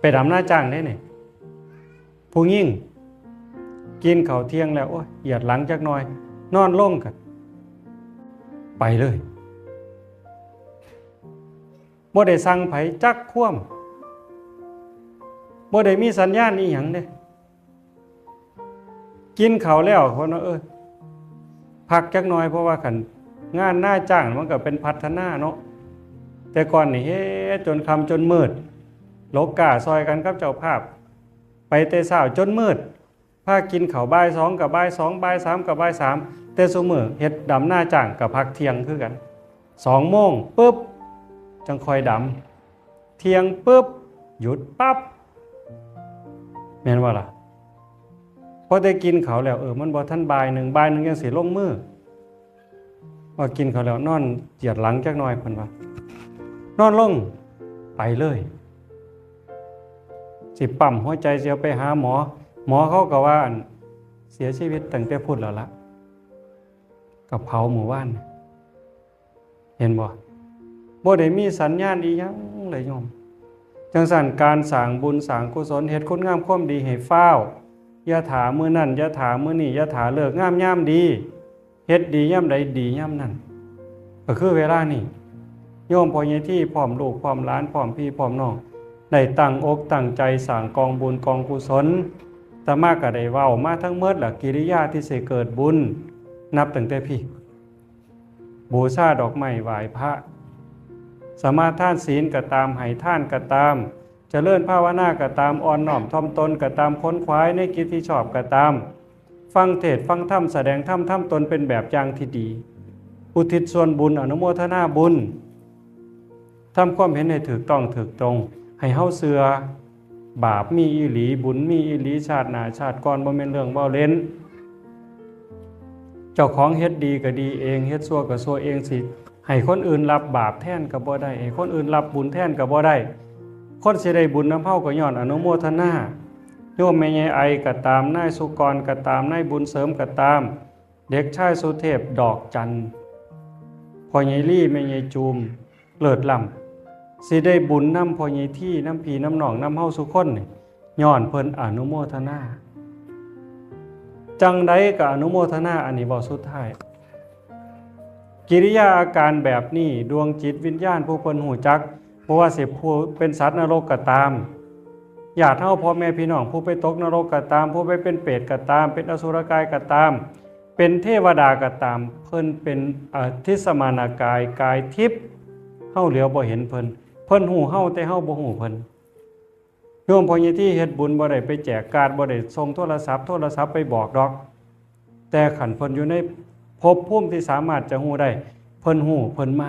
ไปดำนาจ้างได้นี่ผู้หญิงกินข้าวเที่ยงแล้วเหยียดหลังจักหน่อยนอนลงกันไปเลยบ่ได้สั่งไผจักคว่ำบ่ได้มีสัญญาณอีหยังเด้กินข้าวแล้วเพิ่นว่าพักจักหน่อยเพราะว่าคันงานหน้าจ้างมันก็เป็นพัฒนาเนาะแต่ก่อนนี่เฮ็ดจนค่ำจนมืดโลกาซอยกันกับเจ้าภาพไปแต่เช้าจนมืดพากินข้าวบ่าย2กับบ่าย2บ่าย3กับบ่าย3 แต่ซุมื้อเฮ็ดดำหน้าจ้างกับพักเที่ยงคือกัน2 โมงปึ๊บจังค่อยดำเที่ยงปึ๊บหยุดปั๊บแม่นบ่ล่ะพอได้กินเขาวแล้วมันบ่ทันบ่ายหนึ่งยังสิลงมือว่ากินเขาวแล้วนอนเจียดหลังจักหน่อยเพิ่นว่านอนลงไปเลยสิปั๊มหัวใจสิเอาไปหาหมอเขาก็ว่าเสียชีวิตตั้งแต่พุธแล้วล่ะกับเผาหมู่บ้านเห็นบ่ได้มีสัญญาณอีหยังเลยโยมจังซั่นการสร้างบุญสร้างกุศลเฮ็ดคุณงามความดีให้ฟ้าวอย่าถามื้อนั้นอย่าถามื้อนี้อย่าถาเลิกงามยามดีเฮ็ดดียามใดดียามนั้นก็คือเวลานี้โยมพ่อใหญ่ที่พร้อมลูกพร้อมหลานพร้อมพี่พร้อมน้องได้ตั้งอกตั้งใจสร้างกองบุญกองกุศลอาตมาก็ได้เว้ามาทั้งหมดล่ะกิริยาที่สิเกิดบุญนับตั้งแต่พี่บูชาดอกไม้ไหว้พระสมาทานศีลก็ตามให้ทานก็ตามเจริญภาวนาก็ตามอ่อนน้อมถ่อมตนก็ตามค้นคว้าในกิจที่ชอบก็ตามฟังเทศน์ฟังธรรมแสดงธรรมทำตนเป็นแบบอย่างที่ดีอุทิศส่วนบุญอนุโมทนาบุญทำความเห็นให้ถูกต้องถูกตรงให้เฮาเชื่อบาปมีอีหลีบุญมีอีหลีชาติหน้าชาติก่อนบ่แม่นเรื่องเว้าเล่นเจ้าของเฮ็ดดีก็ดีเองเฮ็ดชั่วก็ชั่วเองสิให้คนอื่นรับบาปแทนก็บ่ได้ให้คนอื่นรับบุญแทนก็บ่ได้คนสิได้บุญนำเฮาก็ย้อนอนุโมทนาโยมแม่ใหญ่ไอก็ตามนายสุกรก็ตามนายบุญเสริมก็ตามเด็กชายสุเทพดอกจันทร์พ่อใหญ่ลี่แม่ใหญ่จูมเลิศล้ำสิได้บุญนำพ่อใหญ่ที่นำพี่นำน้องนำเฮาสุคนนี่ย้อนเพิ่นอนุโมทนาจังใดก็อนุโมทนาอันนี้บ่สุดท้ายกิริยาอาการแบบนี้ดวงจิตวิญญาณผู้เพิ่นหูจักบ่ว่าสิผู้เป็นสัตว์นรกก็ตามญาติเฮาพ่อแม่พี่น้องผู้ไปตกนรกก็ตามผู้ไปเป็นเปรตก็ตามเป็นอสุรกายก็ตามเป็นเทวดาก็ตามเพิ่นเป็นทิสมานากายกายทิพย์เฮาเหลียวบ่เห็นเพิ่นหูเฮาแต่เฮาบ่หูเพิ่นโยมพ่อใหญ่ที่เฮ็ดบุญบ่ได้ไปแจกการ์ดบ่ได้ส่งโทรศัพท์ไปบอกดอกแต่ขันเพิ่นอยู่ในภพภูมิที่สามารถจะฮู้ได้เพิ่นฮู้เพิ่นม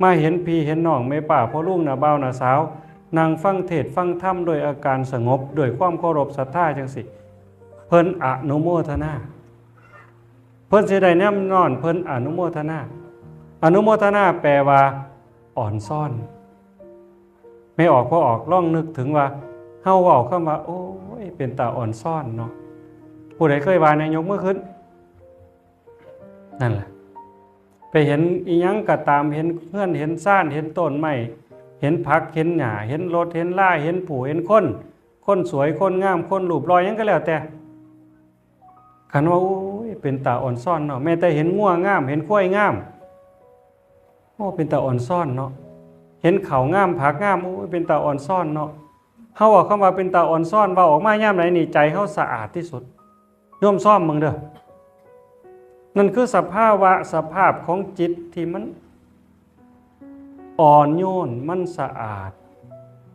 าเห็นพี่เห็นน้องแม่ป้าพ่อลุงน้าบ่าวน้าสาวนั่งฟังเทศน์ฟังธรรมโดยอาการสงบด้วยความเคารพศรัทธาจังซี่เพิ่นอนุโมทนาเพิ่นสิได้แนมนอนเพิ่นอนุโมทนาแปลว่าอ่อนซ่อนไม่ออกพอออกล่องนึกถึงว่าเฮาเว้าคำว่าโอ้ยเป็นตาอ่อนซ่อนเนาะผู้ใดเคยว่าในยกมือขึ้นนั่นแหละไปเห็นอีหยังก็ตามเห็นเพื่อนเห็นซ่านเห็นต้นไม้เห็นผักเห็นหญ้าเห็นรถเห็นล่าเห็นผู้เห็นคนสวยคนงามคนรูปรอยหยังก็แล้วแต่คันว่าโอ้ยเป็นตาอ่อนซ่อนเนาะแม้แต่เห็นงัวงามเห็นควายงามโอ้เป็นตาอ่อนซ่อนเนาะเห็นเขางามผักงามโอ้ยเป็นตาอ่อนซ่อนเนาะเฮาว่าคำว่าเป็นตาอ่อนซ่อนเว้าออกมายามไหนนี่ใจเฮาสะอาดที่สุดโยมซ่อมมึงเด้อนั่นคือสภาพของจิตที่มันอ่อนโยนมันสะอาด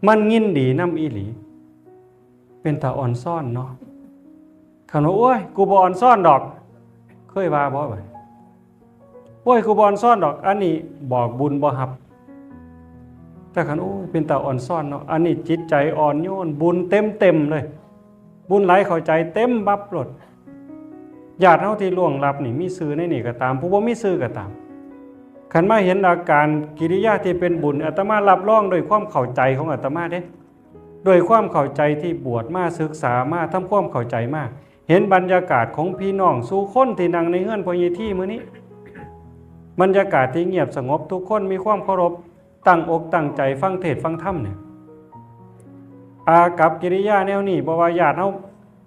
มันยินดีนำอีหลีเป็นตาอ่อนซ่อนเนาะคันว่าโอ้ยกูบ่อ่อนซ่อนดอกเคยว่าบ่บ่โอ้ยกูบ่อ่อนซ่อนดอกอันนี้บอกบุญบ่รับแต่คันโอ้ยเป็นตาอ่อนซ่อนเนาะอันนี้จิตใจอ่อนโยนบุญเต็มเลยบุญไหลเข้าใจเต็มบับรดญาติเฮาที่ล่วงลับนี่มีชื่อในนี่ก็ตามผู้บ่มีชื่อก็ตามคันมาเห็นอาการกิริยาที่เป็นบุญอาตมารับรองโดยความเข้าใจของอาตมาเด้โดยความเข้าใจที่บวชมาศึกษามาทำความเข้าใจมาเห็นบรรยากาศของพี่น้องสู่คนที่นั่งในเฮือนพ่อใหญ่ที่มื้อนี้บรรยากาศที่เงียบสงบทุกคนมีความเคารพตั้งอกตั้งใจฟังเทศน์ฟังธรรมเนี่ยอากับกิริยาแนวนี้บ่ว่าญาติเฮา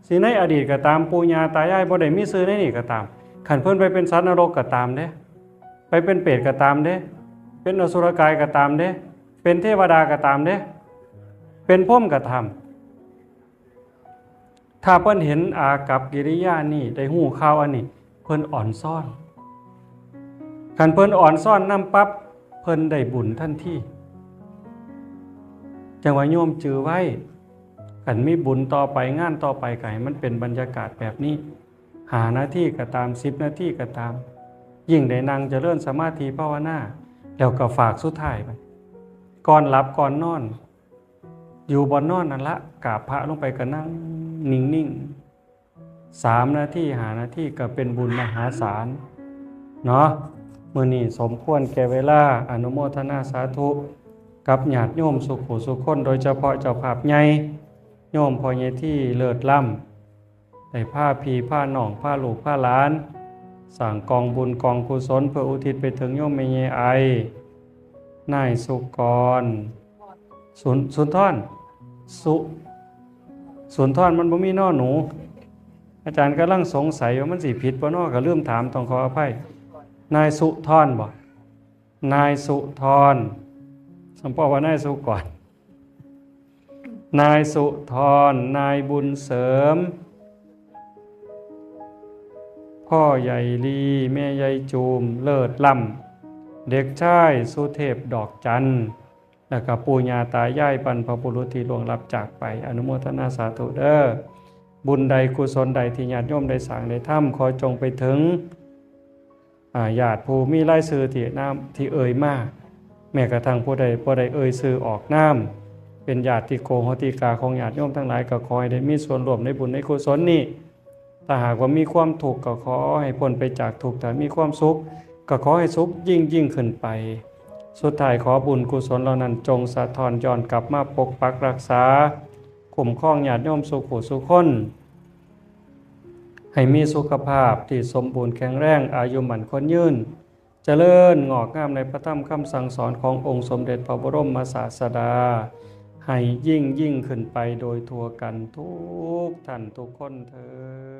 สิในอดีตก็ตามปู่ย่าตายายบ่ได้มีชื่อในนี่ก็ตามคันเพิ่นไปเป็นสัตว์นรกก็ตามเด้ไปเป็นเปรตก็ตามเด้เป็นอสุรกายก็ตามเด้เป็นเทวดาก็ตามเด้เป็นพรหมก็ตามถ้าเพิ่นเห็นอากับกิริยานี่ได้ฮู้ข่าวอันนี้เพิ่นอ่อนซ่อนคันเพิ่นอ่อนซ่อนนำปั๊บเพิ่นได้บุญทันทีจังว่าโยมจือไว้คันมีบุญต่อไปงานต่อไปก็ให้มันเป็นบรรยากาศแบบนี้ 5 นาทีก็ตาม10 นาทีก็ตามยิ่งได้นั่งเจริญสมาธิภาวนาแล้วก็ฝากสุดท้ายไปก่อนหลับก่อนนอนอยู่บนนอนนั่นละกราบพระลงไปก็นั่งนิ่งๆ3 นาที5 นาทีก็เป็นบุญมหาศาลเนาะมื้อนี้สมควรแก่เวลาอนุโมทนาสาธุกับญาติโยมสุขุสุขคนโดยเฉพาะเจ้าภาพใหญ่โยมพ่อใหญ่ที่เลิศล้ำได้ผ้าพี่ผ้าน้องผ้าลูกผ้าหลานสร้างกองบุญกองกุศลเพื่ออุทิศไปถึงโยมแม่ใหญ่ไอนายสุกรสุนทรสุนทรมันบ่มีน้อหนูอาจารย์กำลังสงสัยว่ามันสิผิดบ่น้อก็ลืมถามต้องขออภัยนายสุทรบ่นายสุทรสมปองว่านายสุก่อนนายสุทรนายบุญเสริมพ่อใหญ่ลีแม่ใหญ่จูมเลิศล่ำเด็กชายสุเทพดอกจันทร์แล้วก็ปู่ย่าตายายบรรพบุรุษที่ล่วงลับจากไปอนุโมทนาสาธุเด้อบุญใดกุศลใดที่ญาติโยมได้สร้างได้ทำขอจงไปถึงญาติผู้มีรายชื่อที่น้ำที่เอ่ยมาแม้กระทั่งผู้ใดเอ่ยชื่อออกน้ำเป็นญาติโกโหติกาของญาติโยมทั้งหลายก็ขอให้ได้มีส่วนร่วมในบุญในกุศลนี้ถ้าหากว่ามีความทุกข์ก็ขอให้พ้นไปจากทุกข์ถ้ามีความสุขก็ขอให้สุขยิ่งขึ้นไปสุดท้ายขอบุญกุศลเหล่านั้นจงสะท้อนย้อนกลับมาปกปักรักษาคุ้มครองญาติโยมสุขุสุขคนให้มีสุขภาพที่สมบูรณ์แข็งแรงอายุหมั่นคนยืนเจริญงอกงามในพระธรรมคำสั่งสอนขององค์สมเด็จพระบรมศาสดาให้ยิ่งขึ้นไปโดยทั่วกันทุกท่านทุกคนเถิด